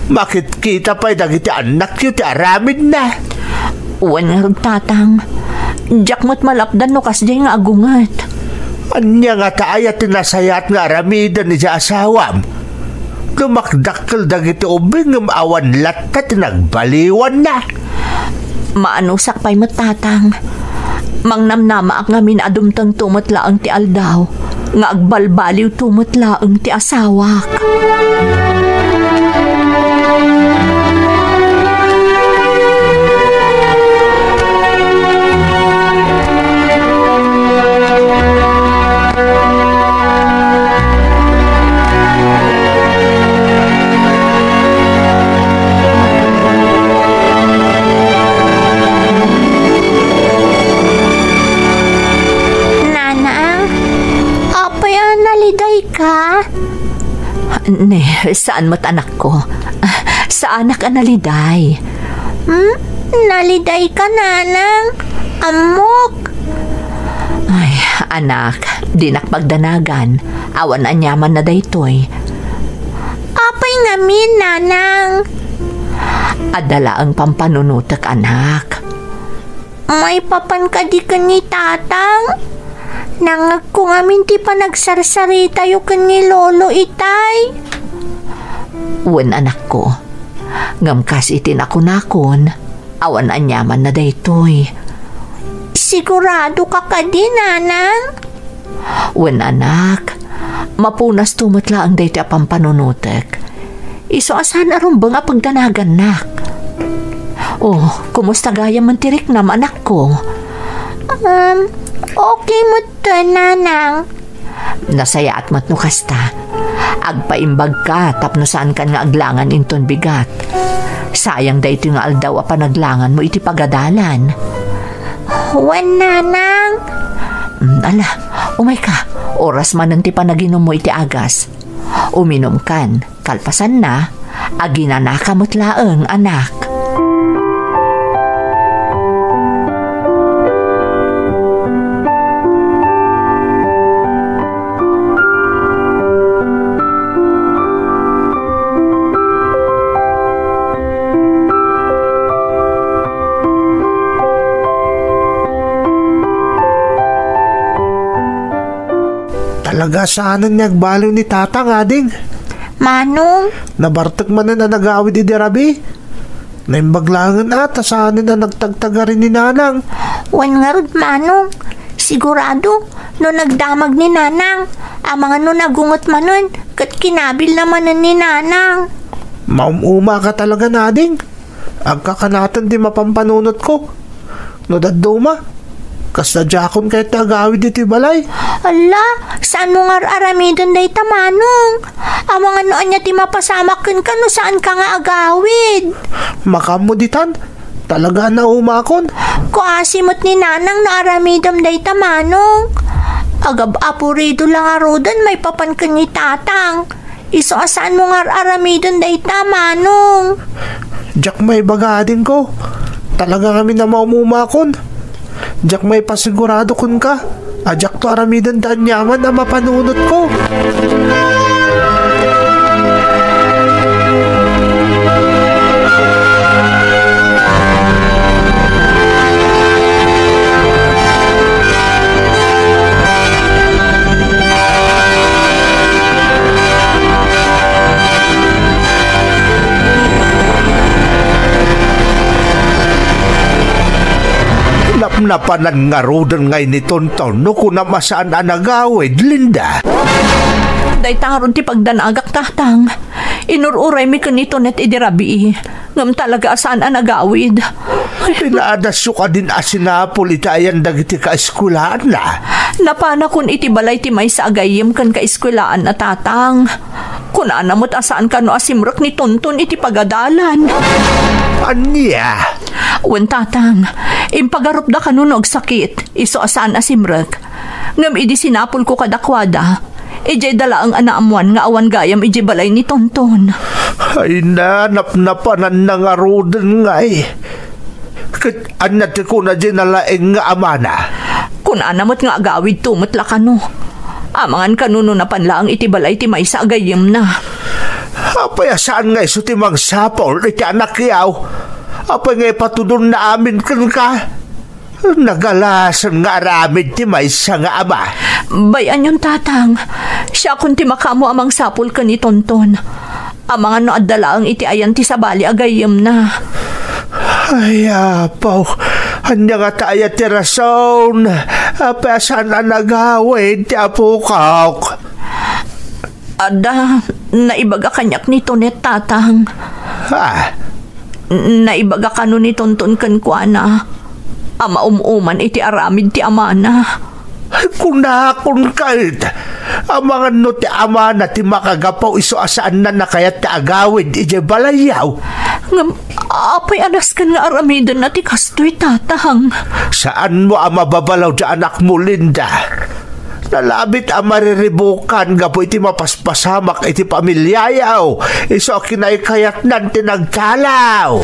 Makit kita pa'y dagiti anak yu ti aramid na. Uwan nga tatang. Diyak mo't malapdan no kasday nga agungat. Anya nga taayat tinasayat nga aramidan ni dya asawam. Lumakdakkel dagiti ubing ng awan latta tinagbaliwan na. Maanusak pa'y mo't tatang. Mangnamnama ang ngamin adumtang tumatlaang ti aldaw, nga agbalbaliw tumatlaang ti asawak. Ne, saan mo't anak ko? Sa anak analiday. Naliday ka, nanang. Amok. Ay, anak, di nakpagdanagan. Awan anyaman na daytoy. Apay ngamin, nanang. Adala ang pampanunutak, anak. May papan ka di ka ni tatang? Nangag ko ngamin ti pa nagsarsari tayo ka ni lolo itay. Uwan anak ko, ngamkas itin ako nakon, awan anyaman na daytoy. Sigurado ka di, nanang? Uwan anak, mapunas tumatla ang daytoy pampanunutek. Iso asan arumbang apagdanagan nak. Oh, kumusta gaya mantirik na anak ko? Okay mo to, nanang. Nasaya at matnukas ta. Agpaimbag ka tapno saan kan nga aglangan inton bigat. Sayang da ito nga aldaw a panaglangan mo iti pagadalan. Wan, nanang. Ala, umay ka. Oras man ang ti panaginom mo iti agas. Uminom kan, kalpasan na, aginanakamot laeng, anak. Talaga saanan niya agbaliw ni tatang ading. Manong? Nabartag man na nagawid di derabi. Naimbaglangan ata saanan na nagtagtaga rin ni nanang. Wan nga rod, manong. Sigurado, no nagdamag ni nanang. Amang ano nagungot manon, kat kinabil naman ni nanang. Maumuma ka talaga nading. Agkakanatan di mapampanunot ko. No daduma. Kasta jakon kahit nagawid iti balay. Ala, saan mo nga aramidon day tamanong? Amang ano anya ti mapasamakin ka no saan ka nga agawid? Makamuditan, talaga na umakon. Kuasimot ni nanang na aramidom day tamanong. Agab apurido lang arodan may papan ka ni tatang. Iso asaan mo nga aramidon day tamanong? Jak may bagadin ko. Talaga kami na maumumakon. Jak may pasigurado kun ka. Ajak to aramidan daan yaman na mapanunot ko. Napanan nga rodan ngay ni Tonton no kung namasaan ang nagawid, Linda. Day taron ti pagdanagak tatang. Inururay mi kanito net idirabi. Ngam talaga saan ang nagawid. Pinaadasyo ka din asinapol itayan dagiti ka-eskulaan na. Napana kun iti balay ti may sa agayim kan ka-eskulaan na tatang. Kun anamot asaan ka no asimrak ni Tonton iti pagadalan. Anya? Wen tatang, impagarup da kanunog sakit, iso asaan asimrak. Ngam idi sinapol ko kadakwada. Ijay dala ang anaamuan nga awan gayam ijay balay ni Tonton. Ay nanap-napanan na nga rodan nga eh. Anat ko na dyan nalaeng nga amana. Kun anamot nga agawid tumutla kano. Amangan kanuno na panlaang iti balay ti may sa agayim na. Apay saan nga iso ti mang sapol iti anak yaw. Apay nga ipatudon na amin kan ka. Nagalasan nga aramid ti may sa nga ama. Bayan yung tatang. Siya kun ti makamo amang sapol ka ni Tonton. Amangan no adala ang iti ayan ti sabali agayim na. Ay, apaw. Hanya nga tayo ti rason. Apasan na nagawid ti apukaw. Ada, naibaga kanyak ni Tonet tatang. Ha? Naibaga ka no ni Tonton kan kuana. Ama umuman iti aramid ti amana. Kunakon kahit. Amangan no ti amana ti makagapaw iso asaan na nakayat ti agawid ije balayaw. Ngam, apay anas kan nga aramidan na ti kastoy tatang. Saan mo ang mababalaw di anak mo, Linda? Nalabit ang mariribukan nga po iti mapaspasamak iti pamilyayaw. Iso kinaykayat nan tinagkalaw.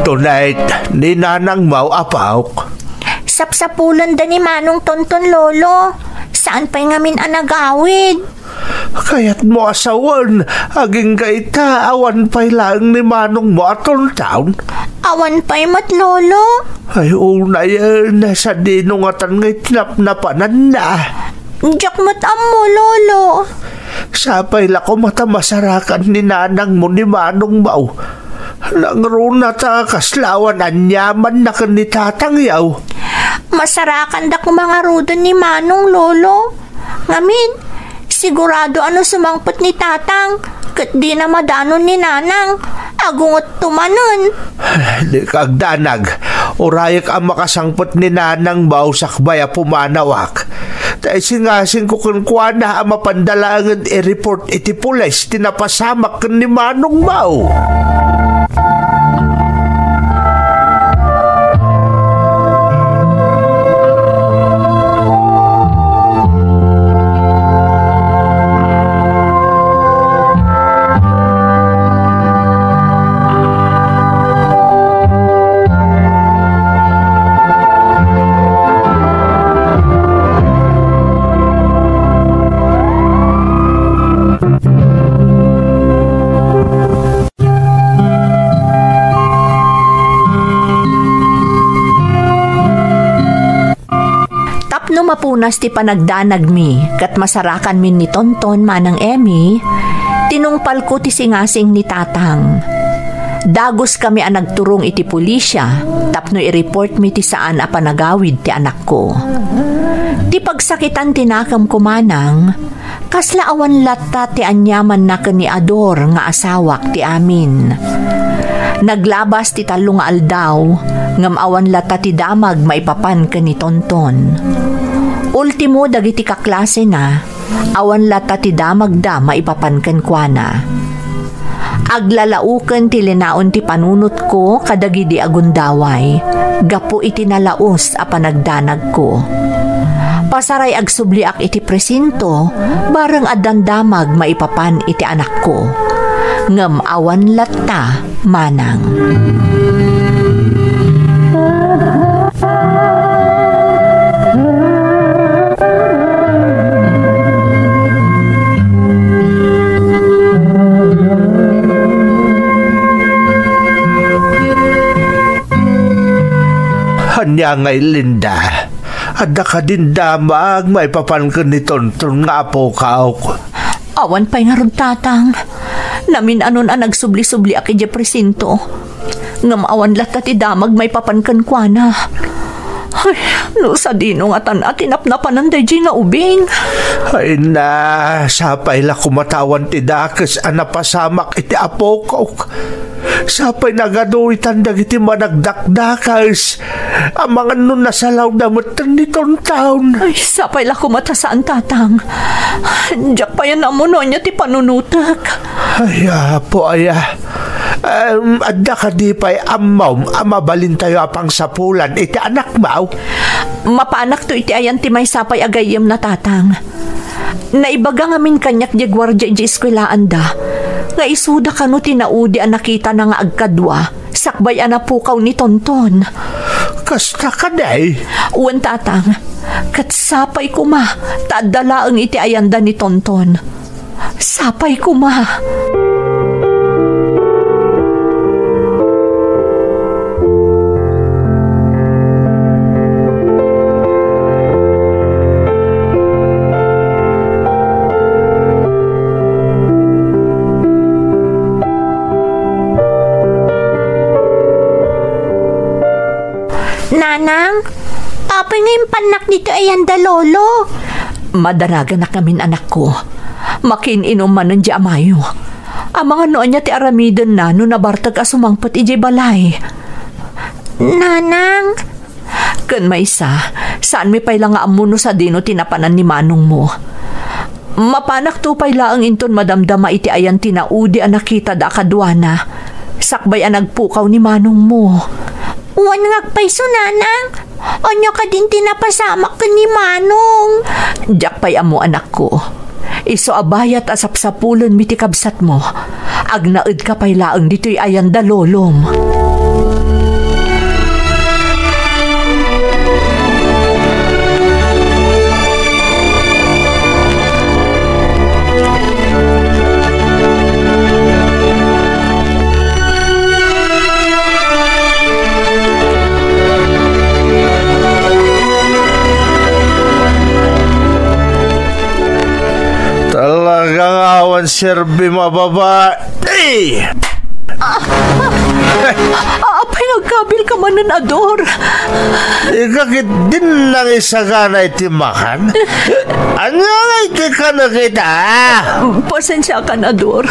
Tonight, ni Nanang Mau apawk. Sapsapulan da ni Manong Tonton Lolo. Saan pa'y ngamin ang nagawid? Kaya't mo asawan, aging kaita, awan pa'y lang ni Manong mo atong taon. Awan pa'y mat Lolo? Ay, una yan, sa dinungatan ngay tinapnapanan na. Diyak mat mo, Lolo. Sapay lako mata masarakan ni Nanang mo ni Manong Mau. Nangruna ta kaslawan anyaman na kanitatang yaw. Masarakan da mga rudan ni Manong, Lolo. Ngamin, sigurado ano sumangpot ni Tatang. Kat di na madanon ni Nanang. Agungot tumanon. Di kagdanag. Urayak ang makasangpot ni Nanang bausak baya pumanawak. Tay singasing ko kunkwa na ang mapandalangan i-report iti pulis tinapasamak ni Manong Mau. Mapunas ti panagdanag mi, kat masarakan min ni Tonton manang Emmy, tinungpal ko ti singasing ni Tatang. Dagos kami ang nagturong iti pulisya, tapno i-report mi ti saan a panagawid ti anak ko. Ti pagsakitan tinakam ko manang, kasla awan latta ti anyaman na kaniador nga asawak ti amin. Naglabas ti talong nga aldaw, ngam awan latta ti damag maipapan ka ni Tonton. Ultimo dagiti kaklase na, awan lata ti damagda maipapankan kwa na. Aglalauken ti linaon ti panunot ko kadagidi agundaway. Gapo iti nalaos a panagdanag ko. Pasaray agsubliak iti presinto, bareng addandamag maipapan iti anak ko. Ngem awan latta manang. Hanya ngay Linda, adda ka din damag maipapan ka ni Tonton nga apo ka. Awan pa'y nga ron tatang. Namin anon ang nagsubli-subli aki di presinto. Ngam awan latta ti damag may papankan kwa na. Ay, no sa dino nga tan tinapnapan ng dahi nga ubing. Ay na, sapay la kumatawan ti dakes anapasamak iti apo ko. Sapay nagaduitan dagiti managdakdakas. Ang mga nun nasalaw na matan nitong taon. Ay, sapay la kumatasaan tatang. Diyak pa yan amuno niya ti panunutak. Ay, apo aya. Adda ka di pa'y amaw, amabalin tayo apang sapulan, iti anak mau. Mapaanak to iti ayan ti may sapay agayem na tatang. Naibaga ngamin kanyak di gwardya di eskwelaan da. Nga isuda ka no tinaudi ang nakita na nga agkadwa. Sakbay anapukaw ni Tonton. Kasta ka day? Uwan tatang, kat sapay ko ma, taadala ang iti ayanda ni Tonton. Sapay ko ma. Nanang, apay ngayon panak dito ayanda lolo. Madaraga na kamin anak ko. Makininom man ng di amayo. Ang mga noon niya ti aramiden na no nabartag asumangpat iji balay. Nanang, Kan may isa, saan may pay lang nga amuno sa dino tinapanan ni manong mo. Mapanak to pay laang inton madamdama iti ayan tinaudi ang nakita da kadwana. Sakbay ang nagpukaw ni manong mo. uwan ngagpay so nanang. Anya ka din tinapasamak ka ni manong. Diyak pay amo anak ko. Iso abayat asapsapulan miti kabsat mo. Agnaed ka pay laang dito'y ayan da lolom. Talagang awan serbi mababae. Apay nagkabil ka man ng ador. Ikakit din lang isagana iti makan. Ano nga iti ka nakita? Pasensya ka na, Dor.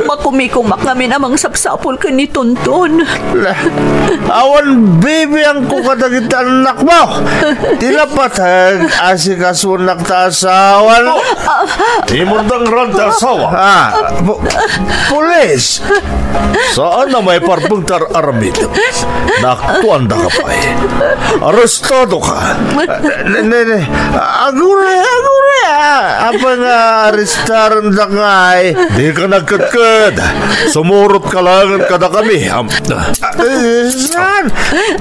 Makumikumak namin amang sapsapol ka ni Tonton. Awan baby ang kukadagit anak mo. Tinapatag asikasunak ta asawan. Timundang ron ta asawa. Pulis. Saan na may parbungtar aramid? Naktuan da ka pa eh. Arrestado ka. Agure. Apa nga arrestaran da nga eh. Di ka nagkadkad. Sumurot ka lang kada kami. Saan?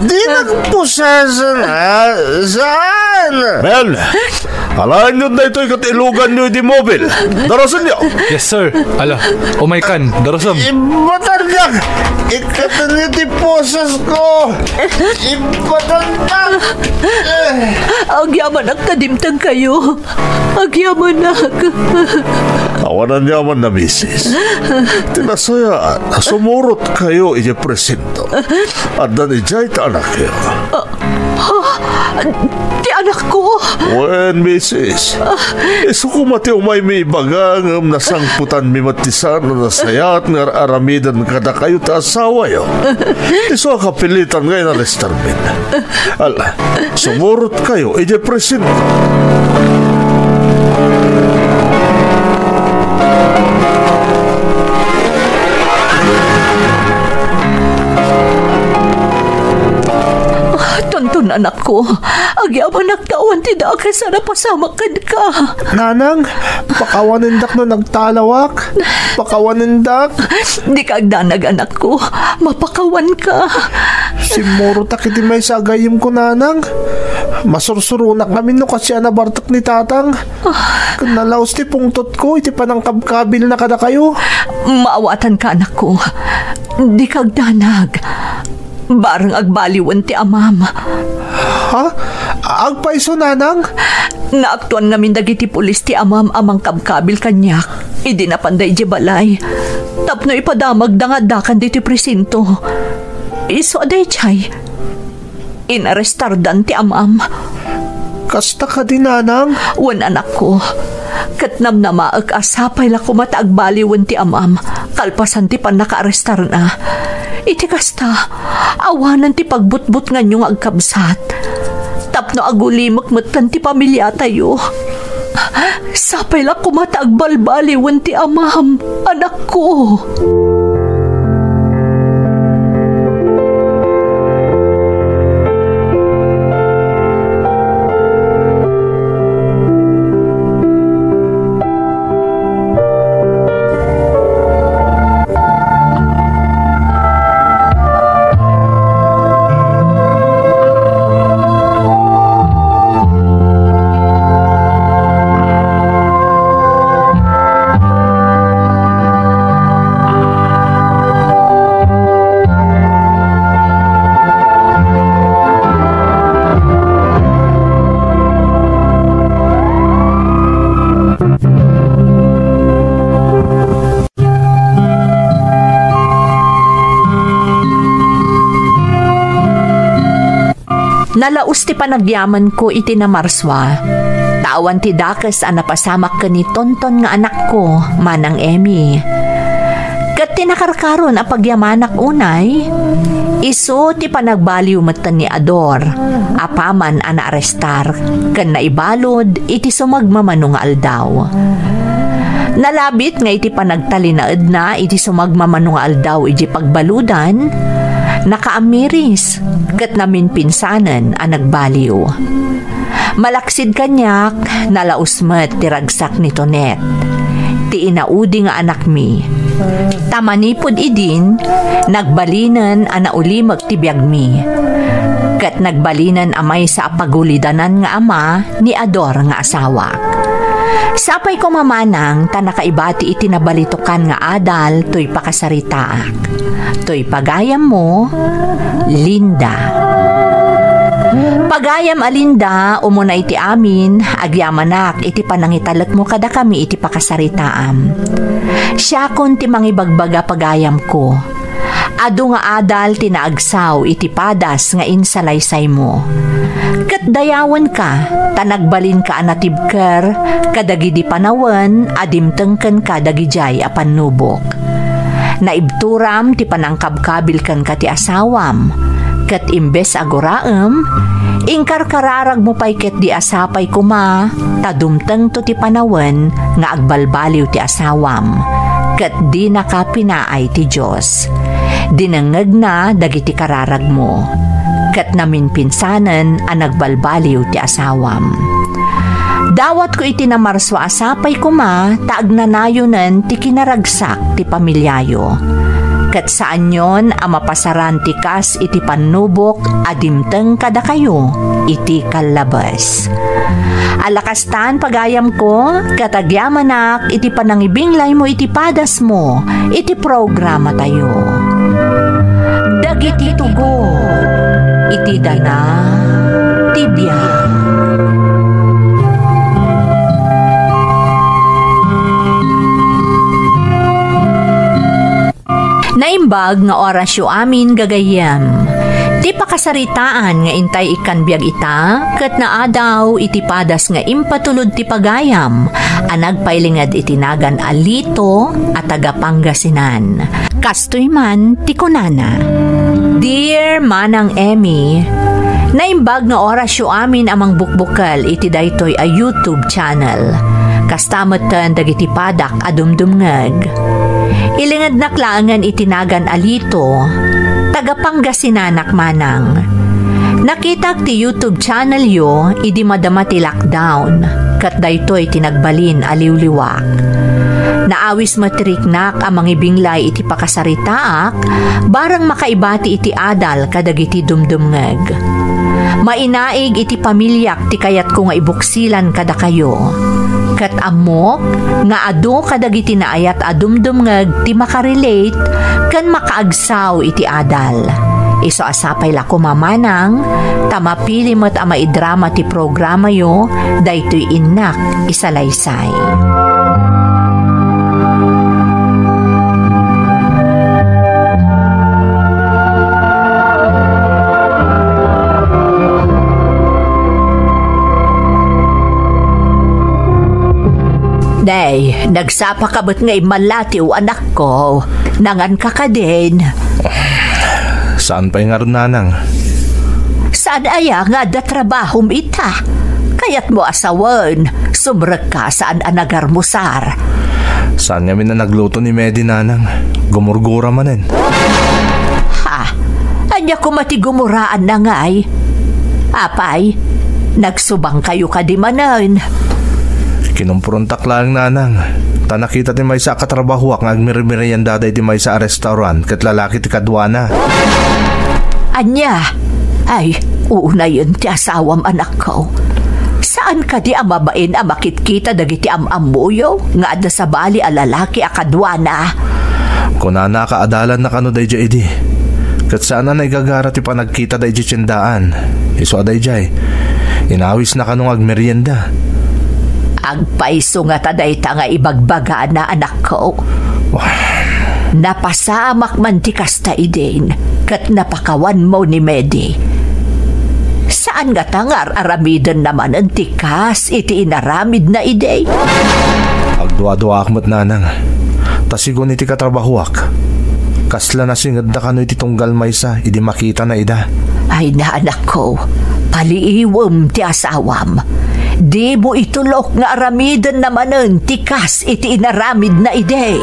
Di nagpusasan ha? Saan? Mel, alain nyo na ito'y katilugan nyo di mobile. Darasan nyo. Yes sir. Ala, umay kan. Darasam. Ibatanggag! Ikatan niyo ti posas ko! Ibatanggag! Agyaman ang kadimtang kayo. Agyaman ak. Awanan yaman na misis. Tinasaya, sumurot kayo iya presinto. At nanijay ta anak kayo. Di anak ko. Wen, misis. Iso ko mati umay may bagangam na sangputan mi matisan na nasayat nga aramidan kada kayo ta asawa yo. Iso kapilitan ngayon na restarmin. Ala, sumurot kayo iya presinto. anak ko. Agyaman nagtawan ti dakas sana pasamakan ka. Nanang, pakawanindak no nagtalawak. Pakawanindak. Di ka agdanag anak ko. Mapakawan ka. Si Moro takiti may sagayim ko, nanang. Masursurunak namin no kasi anabartak ni tatang. Kanalaos ti pungtot ko, iti panangkabkabil na kada kayo. Maawatan ka anak ko. Di ka agdanag. Barang agbaliwan ti amam. Ha? Agpaiso, nanang? Naaktuan ngamin dagiti pulis ti amam amang kabkabil kanyak. Idi na panday di balay. Tapno ipadamag dangadakan diti presinto. Iso aday chay. Inarestardan ti amam. Kasta ka din, nanang? Wan anak ko. Katnam na maag asapay la kumata agbaliwan ti amam. Kalpasan ti pan nakaarestar na. Iti kasta, awanan ti pagbutbut nga nyo nga agkabsat. Tapno agulimak matan ti pamilya tayo. Sapay la kumata agbalbaliwan ti amam, anak ko. Nalaus ti panagyaman ko iti na marswa. Tawan ti dakes a napasamak ka ni tonton nga anak ko, manang Emmy. Kat tinakarkaron a pagyamanak unay, iso ti panagbaliw matan ni Ador, apaman a naarestar, kan naibalod iti sumagmamano nga aldaw. Nalabit nga iti panagtalinaed na iti sumagmamano nga aldaw iti pagbaludan, nakaamiris, kat namin pinsanan ang nagbaliw. Malaksid kanyak, nalausmet tiragsak ni Tonet. Ti inaudi nga anak mi. Tamanipod idin, nagbalinan ang naulimag ti biyag mi. Kat nagbalinan amay sa apagulidanan nga ama ni Ador nga asawa. Sapay ko mamanang tanakaibati iti nabalitukan nga adal to'y pakasaritaak. To'y pagayam mo, Linda. Pagayam alinda, umuna iti amin, agyamanak iti panangitalat mo kada kami iti pakasaritaam. Siya kon ti mangibagbaga pagayam ko. Ado nga adal tinaagsaw iti padas nga insalaysay mo. Kat dayawan ka, tanagbalin ka anatibker, kadagidi panawan, adimtengken ka dagijay apan nubok. Naibturam ti panangkabkabil kan ka ti asawam, kat imbes aguraem, ingkarkararag mo pay ket di asapay kuma, tadumteng to ti panawan nga agbalbaliw ti asawam, kat di nakapinaay ti Diyos. Dinangag na dagiti kararag mo, kat namin pinsanan ang nagbalbaliw ti asawam. Dawat ko iti namarswa asapay kuma, taagnanayonan ti kinaragsak ti pamilyayo. Kat saan yon ang mapasaran ti kas iti panubok adimteng kada kayo iti kalabas. Alakastan pagayam ko, katagyamanak iti panangibinglay mo iti padas mo, iti programa tayo. Dagiti tugo, iti dana, tibya. Naimbag nga orasyo amin gagayam. Ti pakasaritaan nga intay ikan biag ita, kat naa daw iti padas nga impatulod ti pagayam, anagpailingad itinagan alito at tagapangasinan. Kastoy man ti kunana. Dear Manang Emmy, naimbag nga orasyo amin amang bukbukal iti daytoy a YouTube channel. Kastamatan dagiti padak adumdumngag. Ilingad naklangan itinagan alito, tagapanggasinan manang. Nakitag ti YouTube channel yo, idi madama ti lockdown. Kat daytoy tinagbalin aliwliwak. Naawis matriknak ang mga binglay iti pakasaritaak, barang makaibati iti adal kadagiti dumdumngeg. Mainaig iti pamilyak ti kayat ko nga ibuksilan kada kayo. Kat amok, nga ado kadagiti naayat adumdumngeg ti makarelate, kan makaagsaw iti adal. Iso asapay lako mamanang, tamapili mo't ama idrama ti programa yo, daytoy inak isalaysay. Day, nagsapa ka ba't nga imalatiw anak ko? Nangan ka ka din. Saan pa yung nanang? Saan aya nga da trabahom ita? Kayat mo asawan, sumrag ka saan anagarmusar. Saan nga na nagluto ni Medi nanang? Gumurgura manen. Ha? Anya ko matigumuraan na ngay? Apay, nagsubang kayo ka di manan. Kinumpuruntak lang nanang. Tanakita ti may sa katrabahuak nga agmiri-miriyan daday ti may sa restaurant kat lalaki ti kadwana. Anya? Ay, una yun ti asawam anak ko. Saan ka di amabain ang makitkita dagiti amamuyo nga ada sa bali a lalaki a kadwana? Kunana kaadalan na kano day jay di. Kat sana na igagara ti panagkita day jay tsindaan. Iso aday jay. Inawis na kanong agmerienda. Agpaiso nga taday ta nga ibagbaga na anak ko. Napasamak man ti kasta idin, kat napakawan mo ni Medi. Saan nga tangar aramidan naman ang tikas iti inaramid na ide? Agdua-dua akmat nanang. Tasigon iti katrabahuak. Kasla na singad na kano iti tunggal maysa, idi makita na ida. Ay na anak ko, paliiwam ti asawam. Di mo itulok nga aramidan naman ang tikas iti inaramid na ide.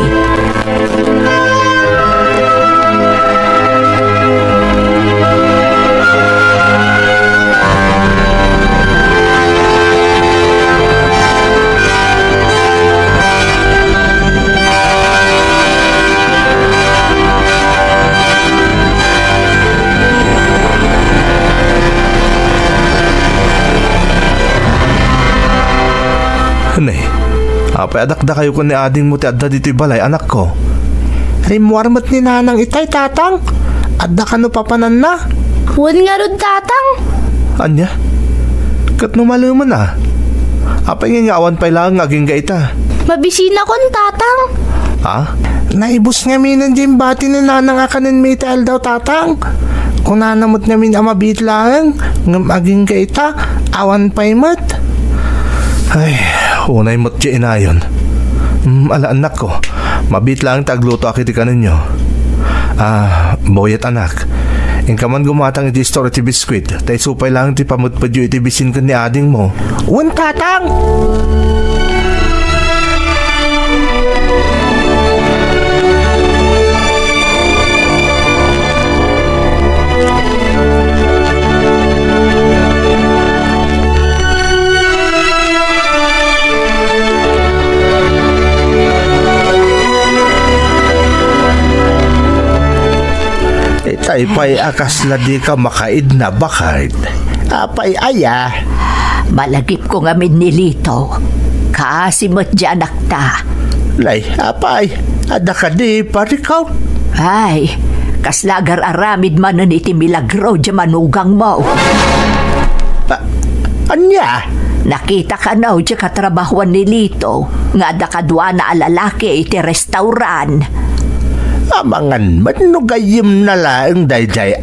Nay, apay adakda kayo ko ni ading mo ti adda dito'y balay anak ko. Rimuarmat ni nanang itay tatang. Adda ka no papanan na. Huwag nga ron tatang. Anya? Kat numaluman na. Apay nga awan pa'y lang aging gaita. Mabisina kon tatang. Ha? Naibus nga minan dyan bati ni nanang akanin may ital daw tatang. Kung nanamot nga min amabit lang, ngam aging gaita, awan pa'y mat. Ay, unay mo't dyan inayon. Ala anak ko, mabit lang tagluto akiti ka ninyo. Boyet anak, ka man gumatang iti store iti biskwit, tay supay lang iti pamutpadyo iti bisin ka ni ading mo. Un tatang! Apay akasla di ka makaid na bakit? Apay aya. Malagip ko nga minilito. Kaasimot dyan anak ta. Lay, apay. Ada ka di parikaw. Ay, kaslagar aramid manan iti milagro dyan manugang mo. Anya? Nakita ka na dyan katrabahuan ni Lito. Nga da kadwa na alalaki iti restauran. Amangan manugayim na lang dayjay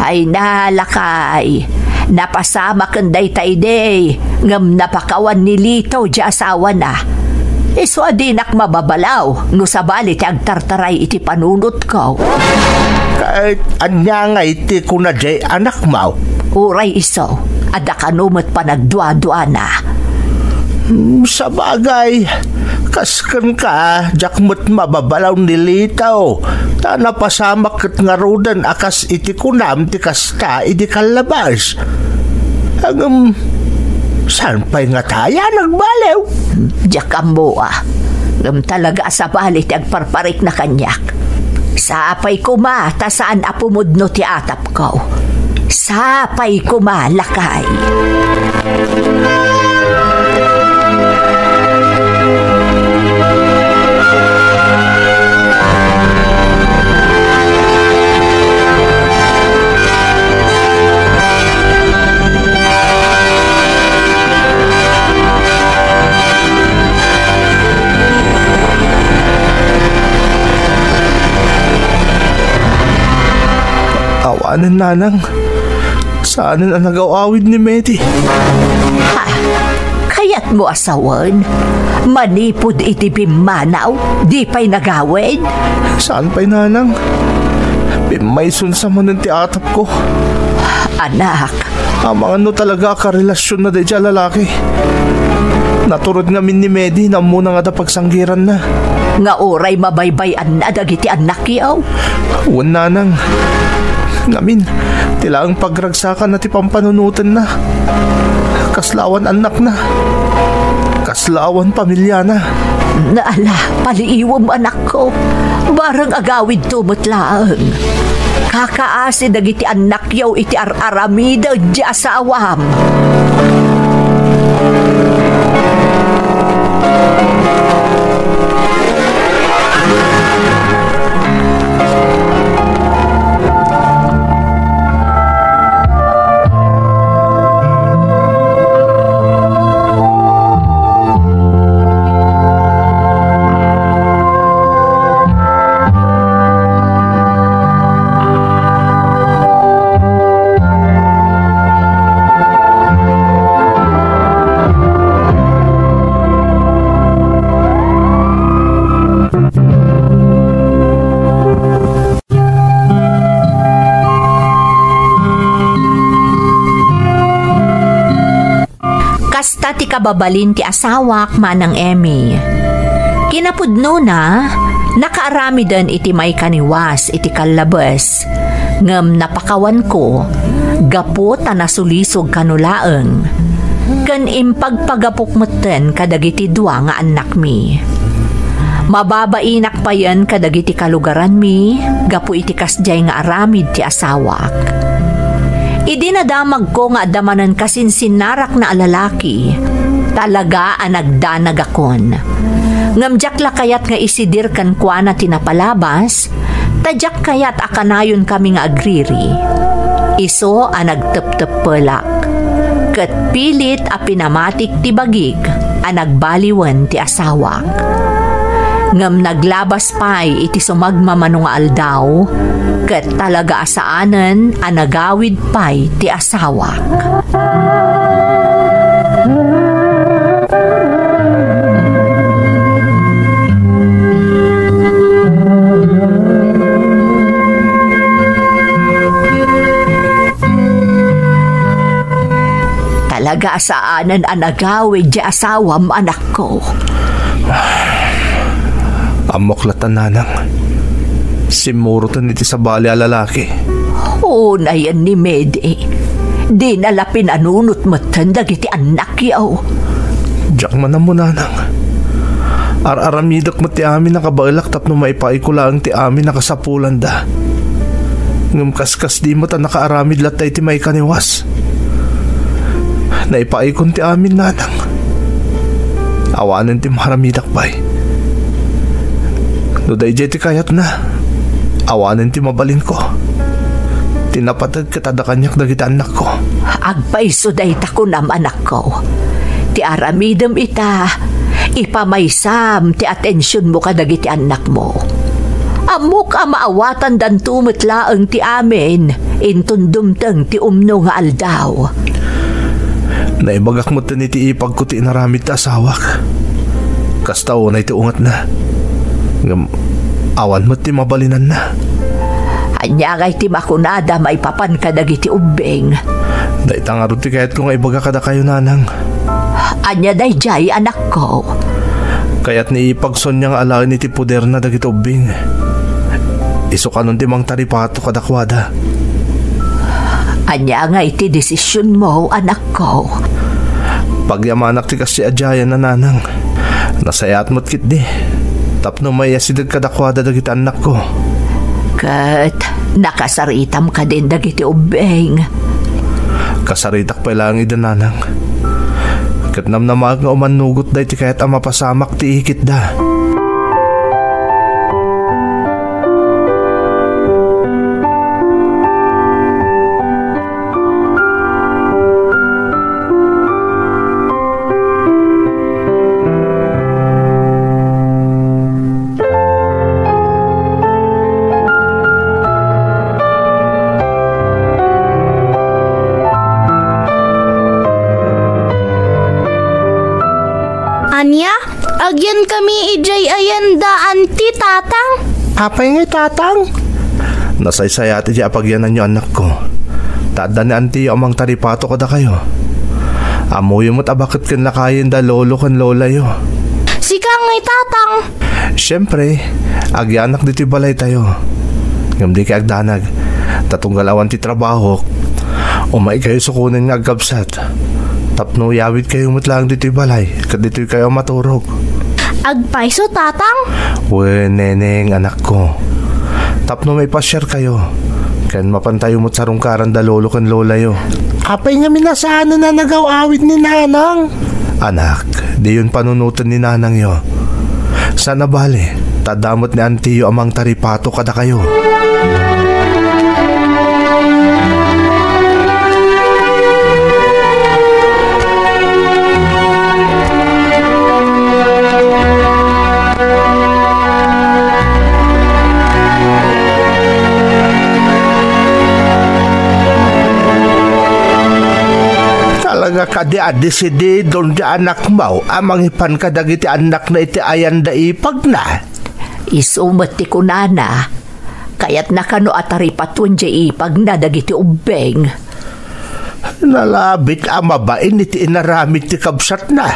Ay nalakay. Napasama kan daytay day. Ngam napakawan ni Lito di asawa na. Iso adinak mababalaw. No sabali ti agtartaray iti panunot ko. Kahit anya nga iti kuna jay anak mo. Uray iso. Ada kanumot pa nagdua-dua na. Sa bagay, Kaskan ka, jakmut mababalaw nilitaw. Ta napasamak kat nga rudan akas iti kunam ti kasta iti kalabas. Hanggang saan pa'y nga taya nagbalew? Diyak mo Ngam talaga sa balit agparparik na kanyak. Sapay kumata saan apumudno ti atap ko. Sapay kumalakay. Awanan nanang, saanan ang nag-awawid ni Medi? Ha? Kayat mo asawan? Manipod iti bimanaw, di pa'y nagawid? Saan pa'y nanang? Bimayson sa manan ti atap ko. Anak. Amang ano talaga karelasyon na di lalaki. Naturod nga min ni Medi na muna nga da pagsanggiran na. Nga oray mabaybayan na dagiti anak yaw. Uwan nanang. Ngamin, tila ang pagragsakan na ti pampanunutan na. Kaslawan anak na. Kaslawan pamilya na. Naala, paliiwam anak ko. Barang agawid tumutlaang. Kakaasi dagiti anak yaw iti ar-aramida di asawam. Kasta ti kababalin ti asawak manang Emmy. Kinapudno na, nakaarami din iti may kaniwas iti kalabas. Ngem napakawan ko, gapo ta nasulisog kanulaeng. Kan impagpagapukmeten kadagiti dua nga anak mi. Mababainak pa yan kadagiti kalugaran mi, gapo iti kasjay nga aramid ti asawak. Idinadamag ko nga damanan kasinsinnarak na alalaki. Talaga ang nagdanag akon. Ngamjak la kayat nga isidir kan kwa na tinapalabas, tadyak kayat akanayon kami nga agriri. Iso ang nagtep-tep-pelak. Kat pilit a pinamatik ti bagig, ang nagbaliwan ti asawak. Ngam naglabas pa'y iti sumagmamanong aldaw, kat talaga asaanan ang nagawid pa'y ti asawak. Talaga asaanan ang nagawid ti asawam anak ko. Amoklatan nanang. Simurutan iti sa bali a lalaki. Oo na yan ni Medi. Di nalapin anunot matanda iti anak yaw. Diyak man mo nanang. Ar-aramidak mo ti amin nakabailak tapno maipaikulang ti amin nakasapulan da. Ngum kaskas di mo ta nakaaramid latay ti may kaniwas. Naipaikon ti amin nanang. Awanan ti maramidak pa'y. Nuday jay ti kayat na. Awanan ti mabalin ko. Tinapatag katada kanyak dagiti anak ko. Agpaiso day takunam anak ko. Ti aramidem ita. Ipamaysam ti atensyon mo kadagiti anak mo. Amok a maawatan dan tumitlaang ti amin. Intundumteng ti umno nga aldaw. Naibagak mo tin iti ipag ko ti inaramid ta asawak. Kastaw na iti ungat na. Awan mo ti mabalinan na. Anyagay ti makunada maipapan ka dagiti ubeng. Daitang arot ti kayat ko nga ibaga kada kayo nanang. Anya day jay anak ko. Kaya't ni ipagson niyang alain iti puder na dagiti ubing. Iso kanon ti mang taripato kadakwada. Anya nga iti desisyon mo, anak ko. Pagyamanak ti kasi adyayan na nanang. Nasayat mo't kit di. Tapno may asidag kadakwada dagiti anak ko. Kat nakasaritam ka din dagiti ubing. Kasaritak pa lang ida nanang. Kat namnamag nga umanugot da iti kaya't mapasamak ti ikit da. Anya, agyan kami ijay ayanda anti tatang. Apay nga tatang? Nasaysayati di apagyanan nyo anak ko. Taada ni anti amang taripato kada kayo. Amoy mo't abakit kan lakayin da lolo kan lola yo. Sika ngay tatang. Siyempre, agyanak dito balay tayo. Ngam di kay agdanag. Tatungalawan ti trabaho. Umay kayo sukunin nga agkabsat. Tapno yawid kayo matlang dito'y balay, kat dito'y kayo maturog. Agpaiso, tatang? We, neneng, anak ko. Tapno may pasyar kayo. Kan mapantayo mo't sarungkaran da lolo kan lola yo. Apay nga minasaan na nagaw-awid ni nanang. Anak, di yun panunutan ni nanang yo. Sana bale, tadamot ni antiyo amang taripato kada kayo. Nga kadi-adi si di doon di anak mo, amang ipan kadagiti anak na iti ayan da ipag na. Isumat ti kunana, kaya't nakano atari patun di ipag na dagiti ubeng. Nalabit ang mabain iti inaramid ti kabsat na,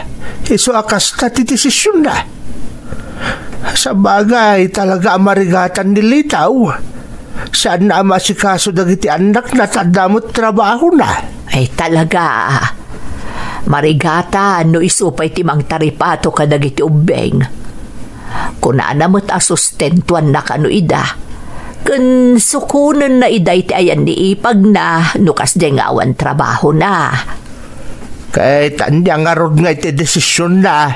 iso akas na ti desisyon na. Sa bagay talaga amarigatan nilitaw. Saan na masikaso dagiti anak na tadamot trabaho na? Ay talaga, marigata no isupay timang taripato kadagiti ubeng. Kunana mo't asustentuan na kano ida. Kun sukunan na ida iti ayan ni ipag na nukas dengawan trabaho na. Kahit andyan nga rod nga iti desisyon na.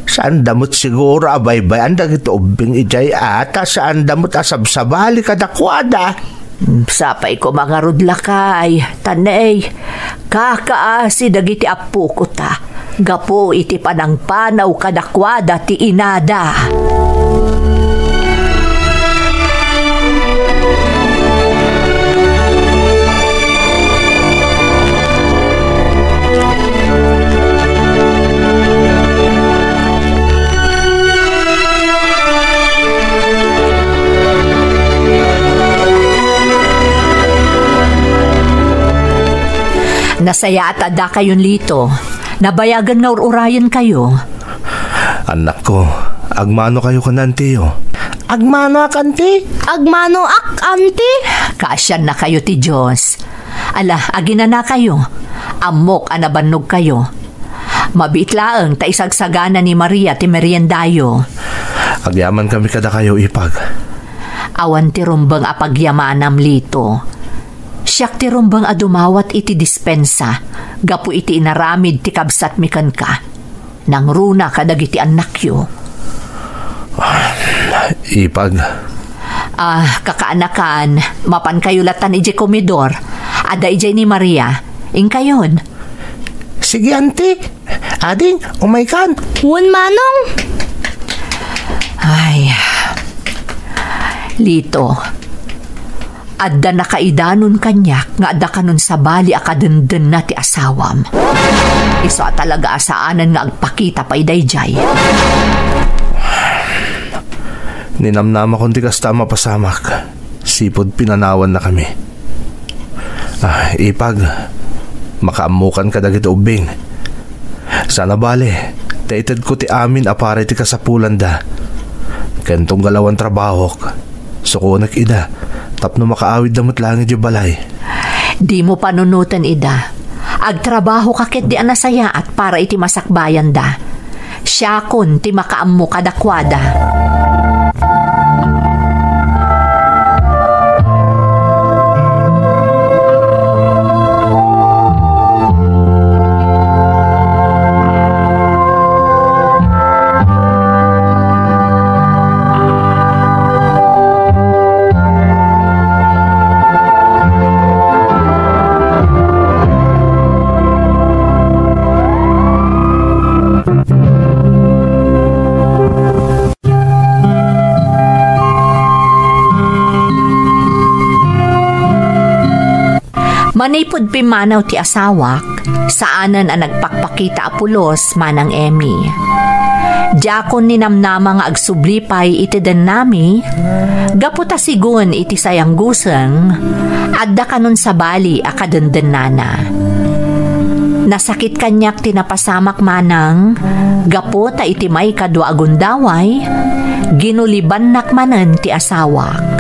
Saan damot siguro abay-bay ang dagiti ubeng ijay ata saan damot asabsabali kadakwada. Sapay ko mga rudlakay, tanay, kakaasi dagiti apu ko ta, gapo iti panang panaw kadakwada ti inada. Nasaya at ada kayon lito. Nabayagan nga ururayan kayo. Anak ko, agmano kayo kanantiyo. Agmano ak, anti? Agmano ak, anti? Kaasyan na kayo ti Diyos. Ala, agina na kayo. Amok anabannog kayo. Mabitlaang ta isagsagana ni Maria ti meriendayo. Agyaman kami kada kayo ipag. Awan ti rumbang apagyamanam lito. Siyak ti rumbang adumawat iti dispensa, gapu iti inaramid ti kabsat mikan ka. Nang runa kadagiti anak yo. Ipag. Kakaanakan, mapan kayo latan ije komedor. Ada ije ni Maria. Ingkayon. Sige, anti. Ading, umay kan. Wan manong. Ay, lito. Adda nakaidanon kanyak nga adda kanon sa bali akadenden na ti asawam. Iso talaga asaanan nga agpakita pa idayjay. Ninamnama kong di kasta mapasamak. Sipod pinanawan na kami. Ipag, makaamukan ka dagiti ubing. Sana bale, Daitad ko ti amin apara ti kasapulan da. Kentong galawan trabaho sukunak ida tapno makaawid damot langit yung balay. Di mo panunutan ida. Agtrabaho kakit di anasaya at para iti masakbayan da. Siya kun ti makaammo kadakwada. Manipod pimanaw ti asawak, saanan ang nagpakpakita apulos manang Emmy. Diyakon ni namnama nga agsublipay iti den nami, gaputa sigun iti sayang guseng, adda kanon sa bali akadenden nana. Nasakit kanyak tinapasamak manang, gaputa iti may kadwa agundaway, ginuliban nakmanen ti asawak.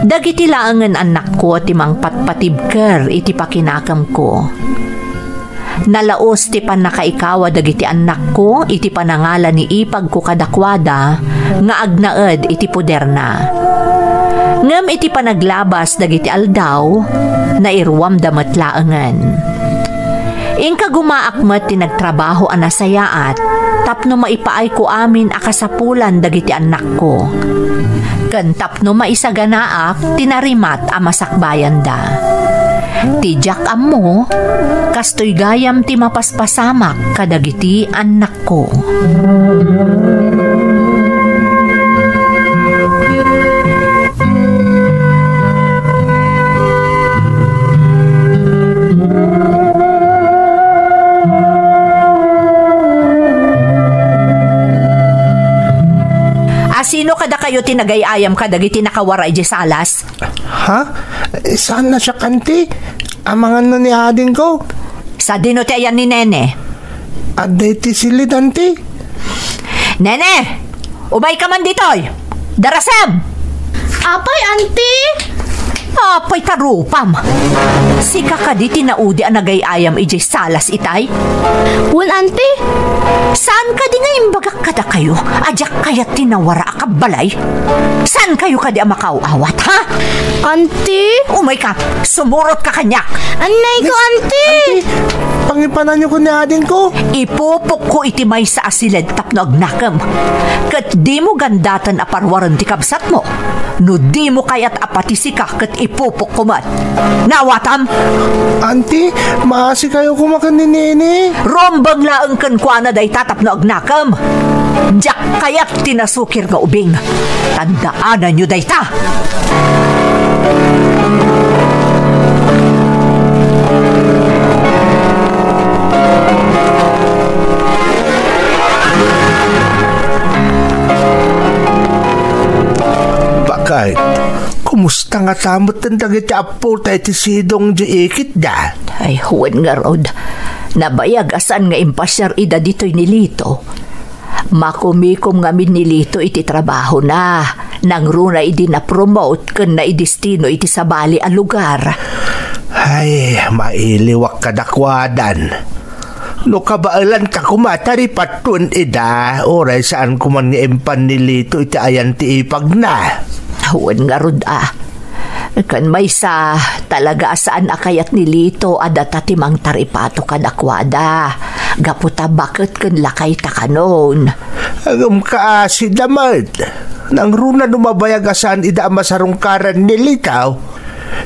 Dagiti laangan anak ko ti mang patpatibker iti pakinakam ko. Nalaos ti panakaikawa dagiti anak ko iti panangalan ni ipag ko kadakwada nga agnaed iti poder na. Ngem iti panaglabas dagiti aldaw na irwam damat laangan. Ingka gumaakmet ti nagtrabaho anasayaat tapno maipaay ko amin akasapulan dagiti anak ko. Kantap no maisaganaak tinarimat a masakbayan da. Tijak ammo, kastoy gayam ti mapaspasamak kadagiti anak ko. Sino kada kayo tinagayayam kadagiti nakawaray di salas? Ha? Saan na siya kanti? Amangan na ni ading ko? Sa dino ti ayan ni Nene. Aday ti silid, anti? Nene! Ubay ka man ditoy! Darasam! Apay, auntie! Apay tarupam! Sika ka di tinaudi ang nagayayam iji salas itay? Well, auntie? Saan ka di nga imbagak kada kayo? Adyak kayat tinawara akabalay? Saan kayo ka di makauawat, ha? Auntie? Umay ka! Sumurot ka kanyak! Anay ko, auntie! Pangipanan niyo ko ni ading ko? Ipupok ko itimay sa asilid tapno agnakam. Kat di mo gandatan aparwaran ti kabsat mo. No di mo kayat apatisika kat ipupok ko mat. Nawatam? Auntie, maasi kayo kumakan ni Nene. Rombang laang kan kuana day tatapno agnakam. Diyak kayat tinasukir nga ubing. Tandaanan nyo day ta. Bakit? Kumusta nga tamot ng dagiti apo tayo ti sidong di ikit da? Ay, huwag nga rod. Nabayag asan nga impasyar ida dito'y nilito. Makumikom nga min nilito iti trabaho na. Nang runa idi na promote ken na idistino iti sabali a lugar. Ay, mailiwak kadakwadan. No kabaalan ka kumatari patun ida, oray saan kuman nga impan nilito iti ayan ti ipag na. Huwag nga rod Kan may sa talaga saan akayat nilito adata timang taripato kadakwada. Gaputa bakit kan lakay ta kanon. Agam ka si damat. Nang runa numabayagasan ida masarungkaran nilitaw.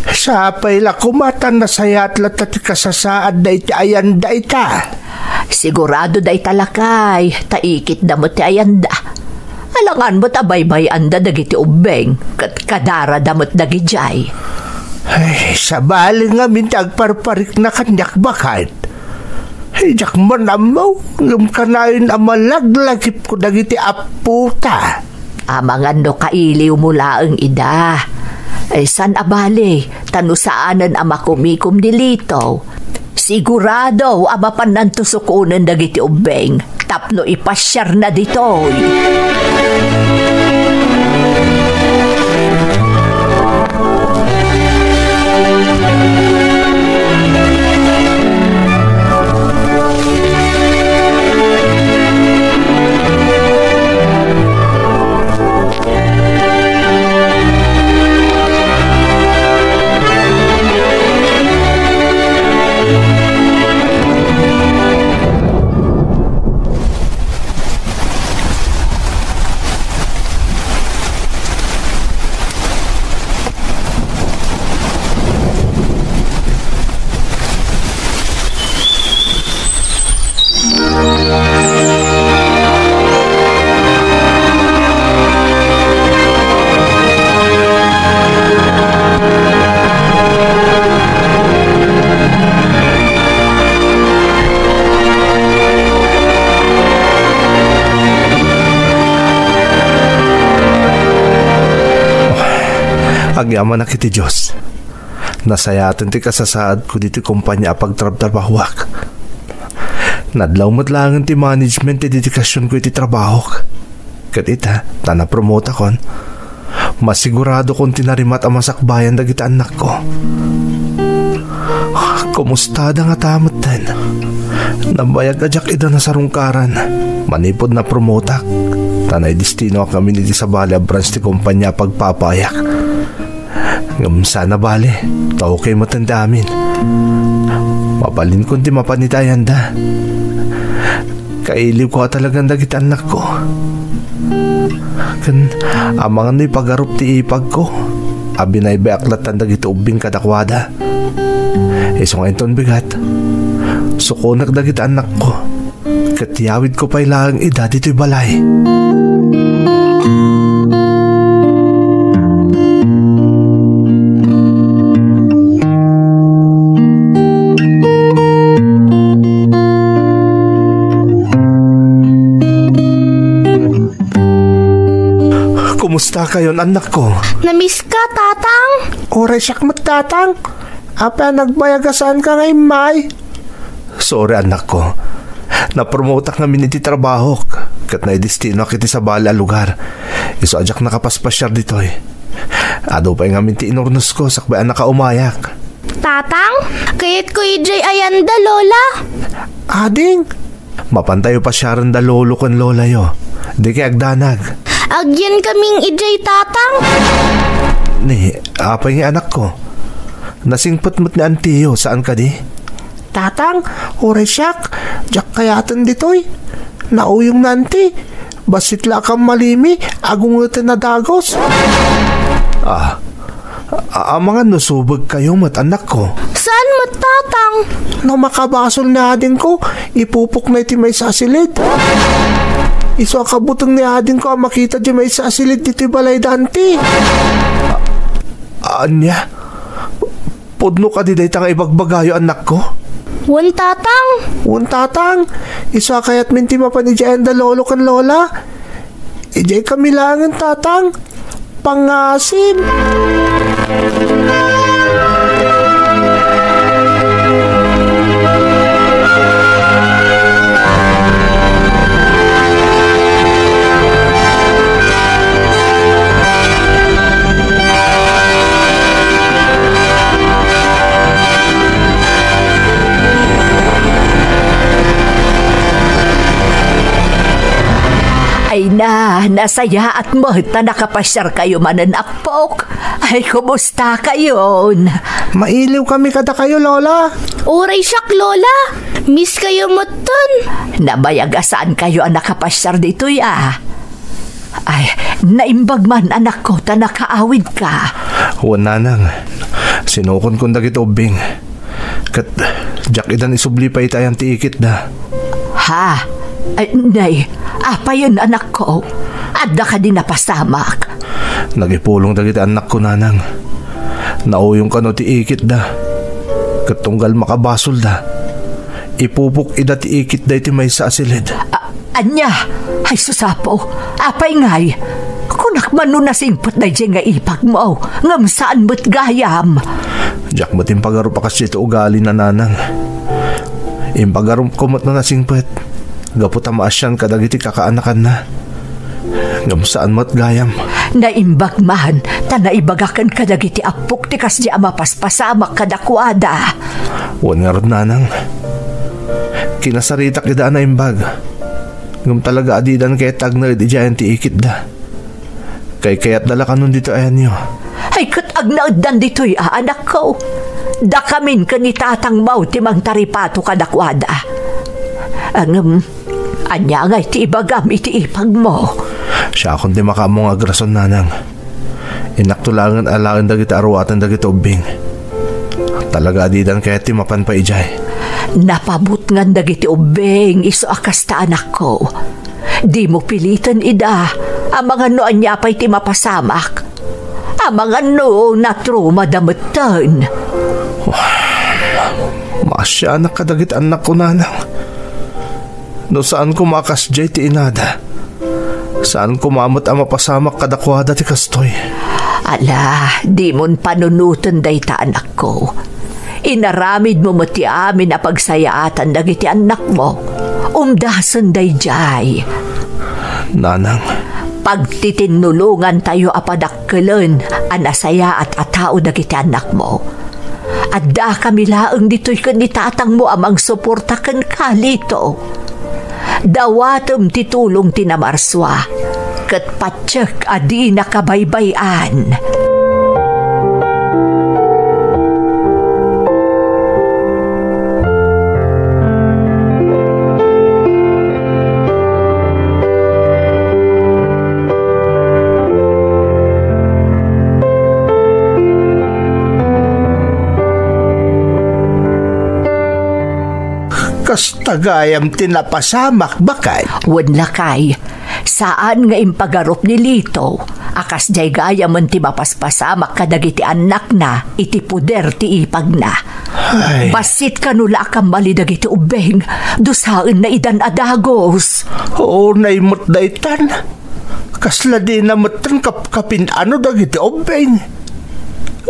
Sapay la kumatan na sayat latat kasasaad da iti ayan da ita. Sigurado da italakay. Taikit da mo ti ayan da. Alangan mo't abaybay anda dagiti ubeng kat kadara damot dagijay. Ay, sabali nga mintag parparik na kanyak bakit. Ay, jak manamaw, ngam kanayin amalaglagip ko dagiti aputa. Amangan no kailiw mula ang ida. Ay, san abali, tanusaanan amakumikum dilito. Sigurado, amapan nantusukunan dagiti ubeng. tapno ipasyar na ditoy. Agyaman na kiti Diyos. Nasayatin ti kasasaad ko diti kumpanya pagtrabahwak. Nadlaw matlangan ti management ti dedikasyon ko iti trabaho. Kat ita, na-promote akon. Masigurado kong tinarimat ang masakbayan dagiti anak ko. Kumusta da nga tamot din? Nabayag ajak ida na sarungkaran. Manipod na promotak. Tanay destino kami niti sa Bali branch ti kumpanya pagpapayak. Sana bali, tao kayo matanda amin. Mapalin kong di mapanitayan da. Kailiw ko talagang dagit anak ko. Kan amang ano'y pagarup ti ipag ko. Abi na'y beaklatan dagit ubing kadakwada. Isong enton bigat. Sukunak dagit anak ko. Katiyawid ko pa'y lang edad ito'y balay. Kumusta kayo, anak ko? Namiss ka, tatang? Oray siyak tatang. Apa nagbayagasaan ka ngay, May? Sorry, anak ko. Napromotak namin iti trabaho. Kat na destino kiti sa bala lugar. Iso ajak nakapaspasyar ditoy. Ado pa yung amin ti inornos ko sakbay anak ka umayak. Tatang, kayat ko ijay ayanda, Lola. Ading? Mapantayo pa siyaran da lolo kon lola yo. Di kay agdanag. Agyan kaming ijay, tatang. Ni, apay nga anak ko. Nasingpot mo't ni Antiyo, saan ka di? Tatang, oray siyak. Diyak kayatan ditoy. Nauyong nanti. Basit la kang malimi. Agungutin na dagos. Mga nusubag kayo mat anak ko. Saan mo, tatang? No makabasol na adin ko, ipupok na iti may sasilid. Iso akabutang ni adin ko ang makita di may sasilid dito balay danti. Anya? Pudno ka di day tanga ibagbagayo anak ko? Wan, tatang. Iso kayat minti mapanidyayan da lolo kan lola. Ijay kami langan, tatang. Pangasim. Ay na, nasaya at mahta nakapasyar kayo mananakpok. Ay, kumusta kayo? Mailiw kami kada kayo, Lola. Oray siyak, Lola. Miss kayo mo ton. Nabayagasaan kayo ang nakapasyar dito ya. Ay, naimbag man anak ko ta nakaawid ka. Wala nang. Sinukon kong dagit ubing. Kat, jak idan isubli pa itayang tiikit na. Ha? Ay, nay, apa yun anak ko? Adda ka din napasamak. Nagipulong dagit anak ko, nanang. Nauyong ka no tiikit da. Katunggal makabasol da. Ipupok ida tiikit da iti may sa asilid. Anya, ay susapo. Apay ngay. Kunak man nun nasingpot na dyan nga ipag mo. Ngam saan mo't gayam. Jak mo't impagaro pa kasi ito ugali na nanang. Impagaro ko mo't na nasingpot. Gaputa maasyan kadagiti kakaanakan na. Gamsaan mo't gayam. Naimbag man, tanaibagakan kadagiti apuk ti kas di amapaspasamak kadakwada. Wan nga rod nanang. Kinasarita kida na imbag. Ngam talaga adidan kay tagna di dyan ti ikit da. Kay kaya't dala ka nun dito ayan nyo. Ay katagnaaddan dito'y anak ko. Da kamin ka ni tatang mau timang taripato kadakwada. Anya ngay ti ibagam iti ipag mo. Siya akong di makamong agrason nanang. Inaktulangan alangan dagiti arwatan dagiti ubing. Talaga adidan kaya ti mapan pa ijay. Napabut ngan dagiti ubing iso akas ta anak ko. Di mo pilitan ida. Ang mga noan niya pa'y ti mapasamak. Ang mga no na truma damutan. Masya anak kadagit anak ko nanang. No saan ko makas jay ti inada? Saan ko mamot ang mapasamak kadakwada ti kastoy? Ala, di mon panunutan day ta anak ko. Inaramid mo mati amin na pagsayaatan dagiti anak mo. Umdasan day jay. Nanang. Pagtitinulungan tayo apadakkelan anasaya at atao dagiti anak mo. Adda kami laeng dito'y kanitatang mo amang suportakan kalito. Dawatem titulong tinamarswa ket patsek adi nakabaybayan. Kas tagayam tinapasamak bakay. Wan lakay, saan nga impagarop ni Lito, akas jay gaya man ti mapaspasamak kadagiti anak na, iti puder ti ipag na. Ay. Basit kanula kang mali dagiti ubeng, dusaan na idan adagos. Oo, naimot daytan. Kasla di namatan kapkapin ano dagiti ubeng.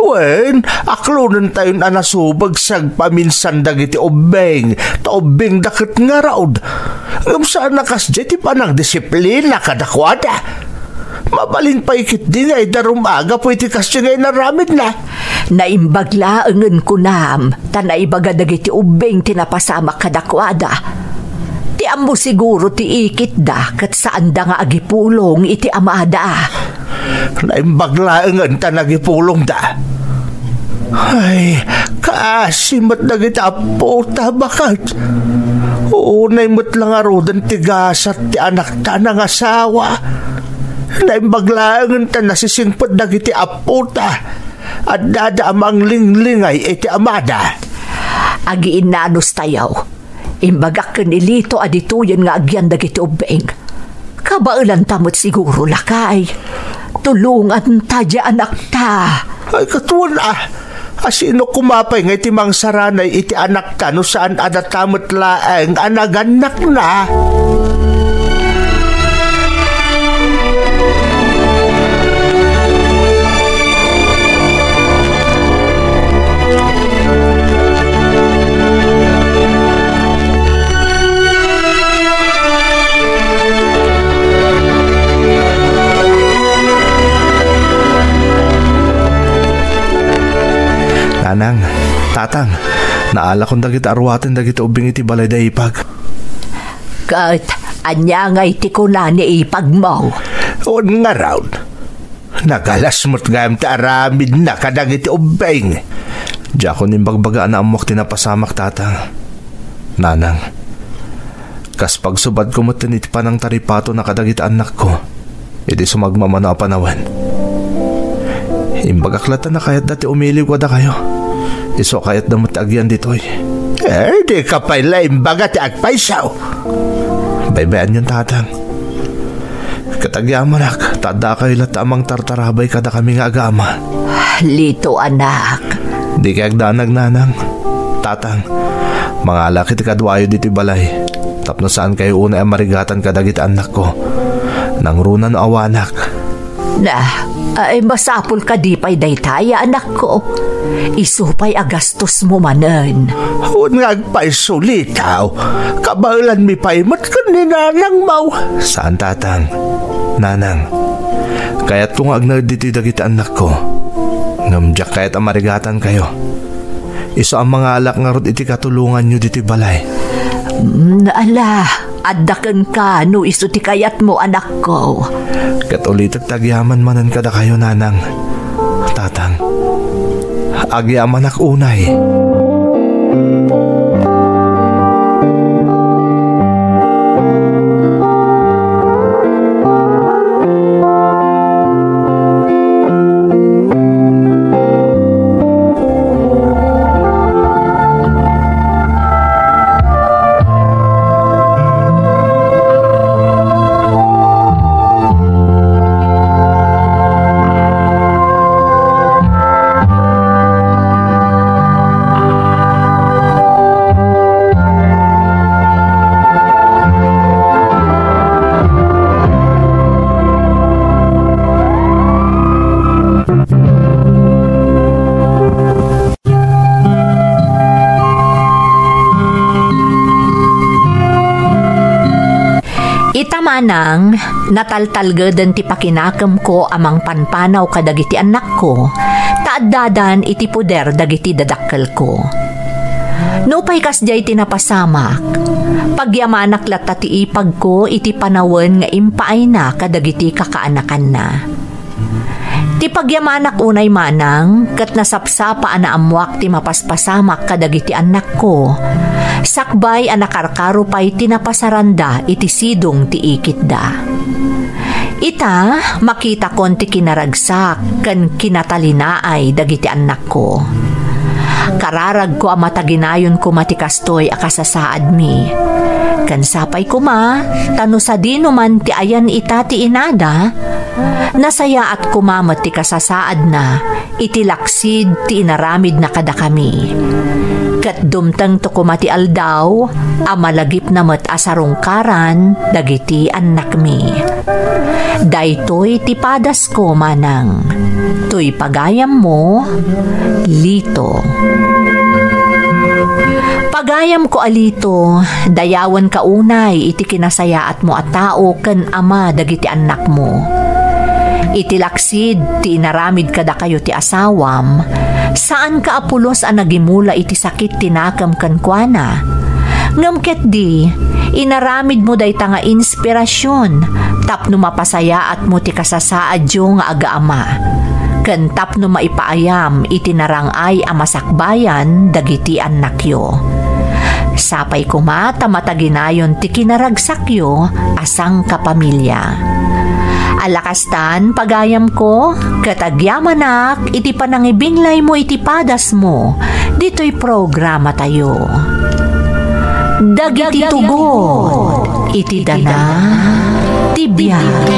Wen, aklunan tayo na nasubag sag paminsan dagiti ubeng. Ta ubeng dakit nga raod. Ngam saan nakasdya ti panang disiplina kadakwada. Mabalin pa ikit din ay darumaga po iti kasya ngay naramid na. Naimbaglaangan ko nam, tanaibaga dagiti ubeng tinapasamak kadakwada. Ti amo siguro ti ikit da kat saan da nga agipulong iti amada. Naimbaglaangan ta nagipulong da. Ay, kaasimat na kita po tabakat. Unay mo't lang arudan tigasat ti anak ta ng asawa. Naimbaglaangan ta nasisingpot na kiti aputa. At dadaamang linglingay iti amada. Agiin na anus tayaw. Imbagak ka nilito adituyan nga agyan dagiti ubeng. Kabailan tamot siguro lakay. Tulungan tadya anak ta. Ay katuan asino kumapay nga iti mang saranay iti anak ta no saan adatamot laeng anaganak na. Nanang, tatang, naala kong dagit arwatin dagit ubing iti balay da ipag. Kat, anya nga iti ko na ni ipag mo. On nga raon. Nagalas mo't gayam ta aramid na kadang iti ubing. Diya ko nimbagbaga na amok tinapasamak tatang. Nanang, kas pagsubad ko mo't tinit pa ng taripato na kadagit anak ko, iti sumagmamana panawan. Imbagaklatan na kayat dati umiliw ko da kayo. Iso kayat damot agyan ditoy. Di ka pala imbaga ti agpaisaw. Baybayan yun tatang. Katagyamanak, tada kayo latamang tartarabay kada kami nga agama. Lito anak. Di kayag danag nanang. Tatang, mga alakit kadwayo dito balay. Tapno saan kayo una ay marigatan kadagit anak ko. Nang runan awanak. Na, Ay, masapul ka di pa'y daytaya, anak ko. Isupay agastos mo manen. Huwag nga agpaisulitaw. Kabailan mi paimot ka ni nanang mau. Saan, tatang? Nanang, kaya't kung agnag dito dagiti anak ko, ngamdyak kaya't amarigatan kayo. Iso ang mga alak nga rod iti katulungan nyo dito balay. Naala, addakan ka no iso ti kayat mo, anak ko. Kat ulit tagyaman manan kada kayo, nanang. Tatang, agyaman ak unay. Manang, nataltalgadan ti pakinakam ko amang panpanaw kadagiti anak ko, taaddadan iti puder dagiti dadakkel ko. Nupay kasjay tinapasamak, pagyamanak lata ti ipag ko iti panawen nga impaay na kadagiti kakaanakan na. Ti pagyamanak unay manang, kat nasapsapa na amuak ti mapaspasamak kadagiti anak ko, sakbay anakarkaro pa'y tinapasaranda iti sidong ti ikit da. Ita, makita kon ti kinaragsak kan kinatalinaay dagiti anak ko. Kararag ko amataginayon ko matikastoy akasasaad mi. Kan sapay ko ma, tano sa dino man ti ayan ita ti inada, nasaya at kumamat ti kasasaad na, itilaksid ti inaramid na kada kami. Kat dumtang to kumati aldaw, amalagip na mat asarungkaran, dagiti anak mi. Daytoy ti padas ko manang, tuy pagayam mo, Lito. Pagayam ko alito, dayawan ka unay iti kinasayaat mo at tao ken ama dagiti anak mo. Itilaksid ti inaramid kada kayo ti asawam, saan ka apulos ang nagimula iti sakit tinakam kankwana. Ngamket di, inaramid mo day nga inspirasyon, tapno mapasayaat mo ti kasasaad yo nga aga-ama. Ken tapno maipaayam itinarangay amasakbayan dagiti anak yo. Sapay kumata mataginayon ti kinaragsakyo asang kapamilya. Alakastan pagayam ko, katagyamanak iti panangibinglay mo iti padas mo, dito'y programa tayo. Dagiti tugot, iti dana, tibiyag.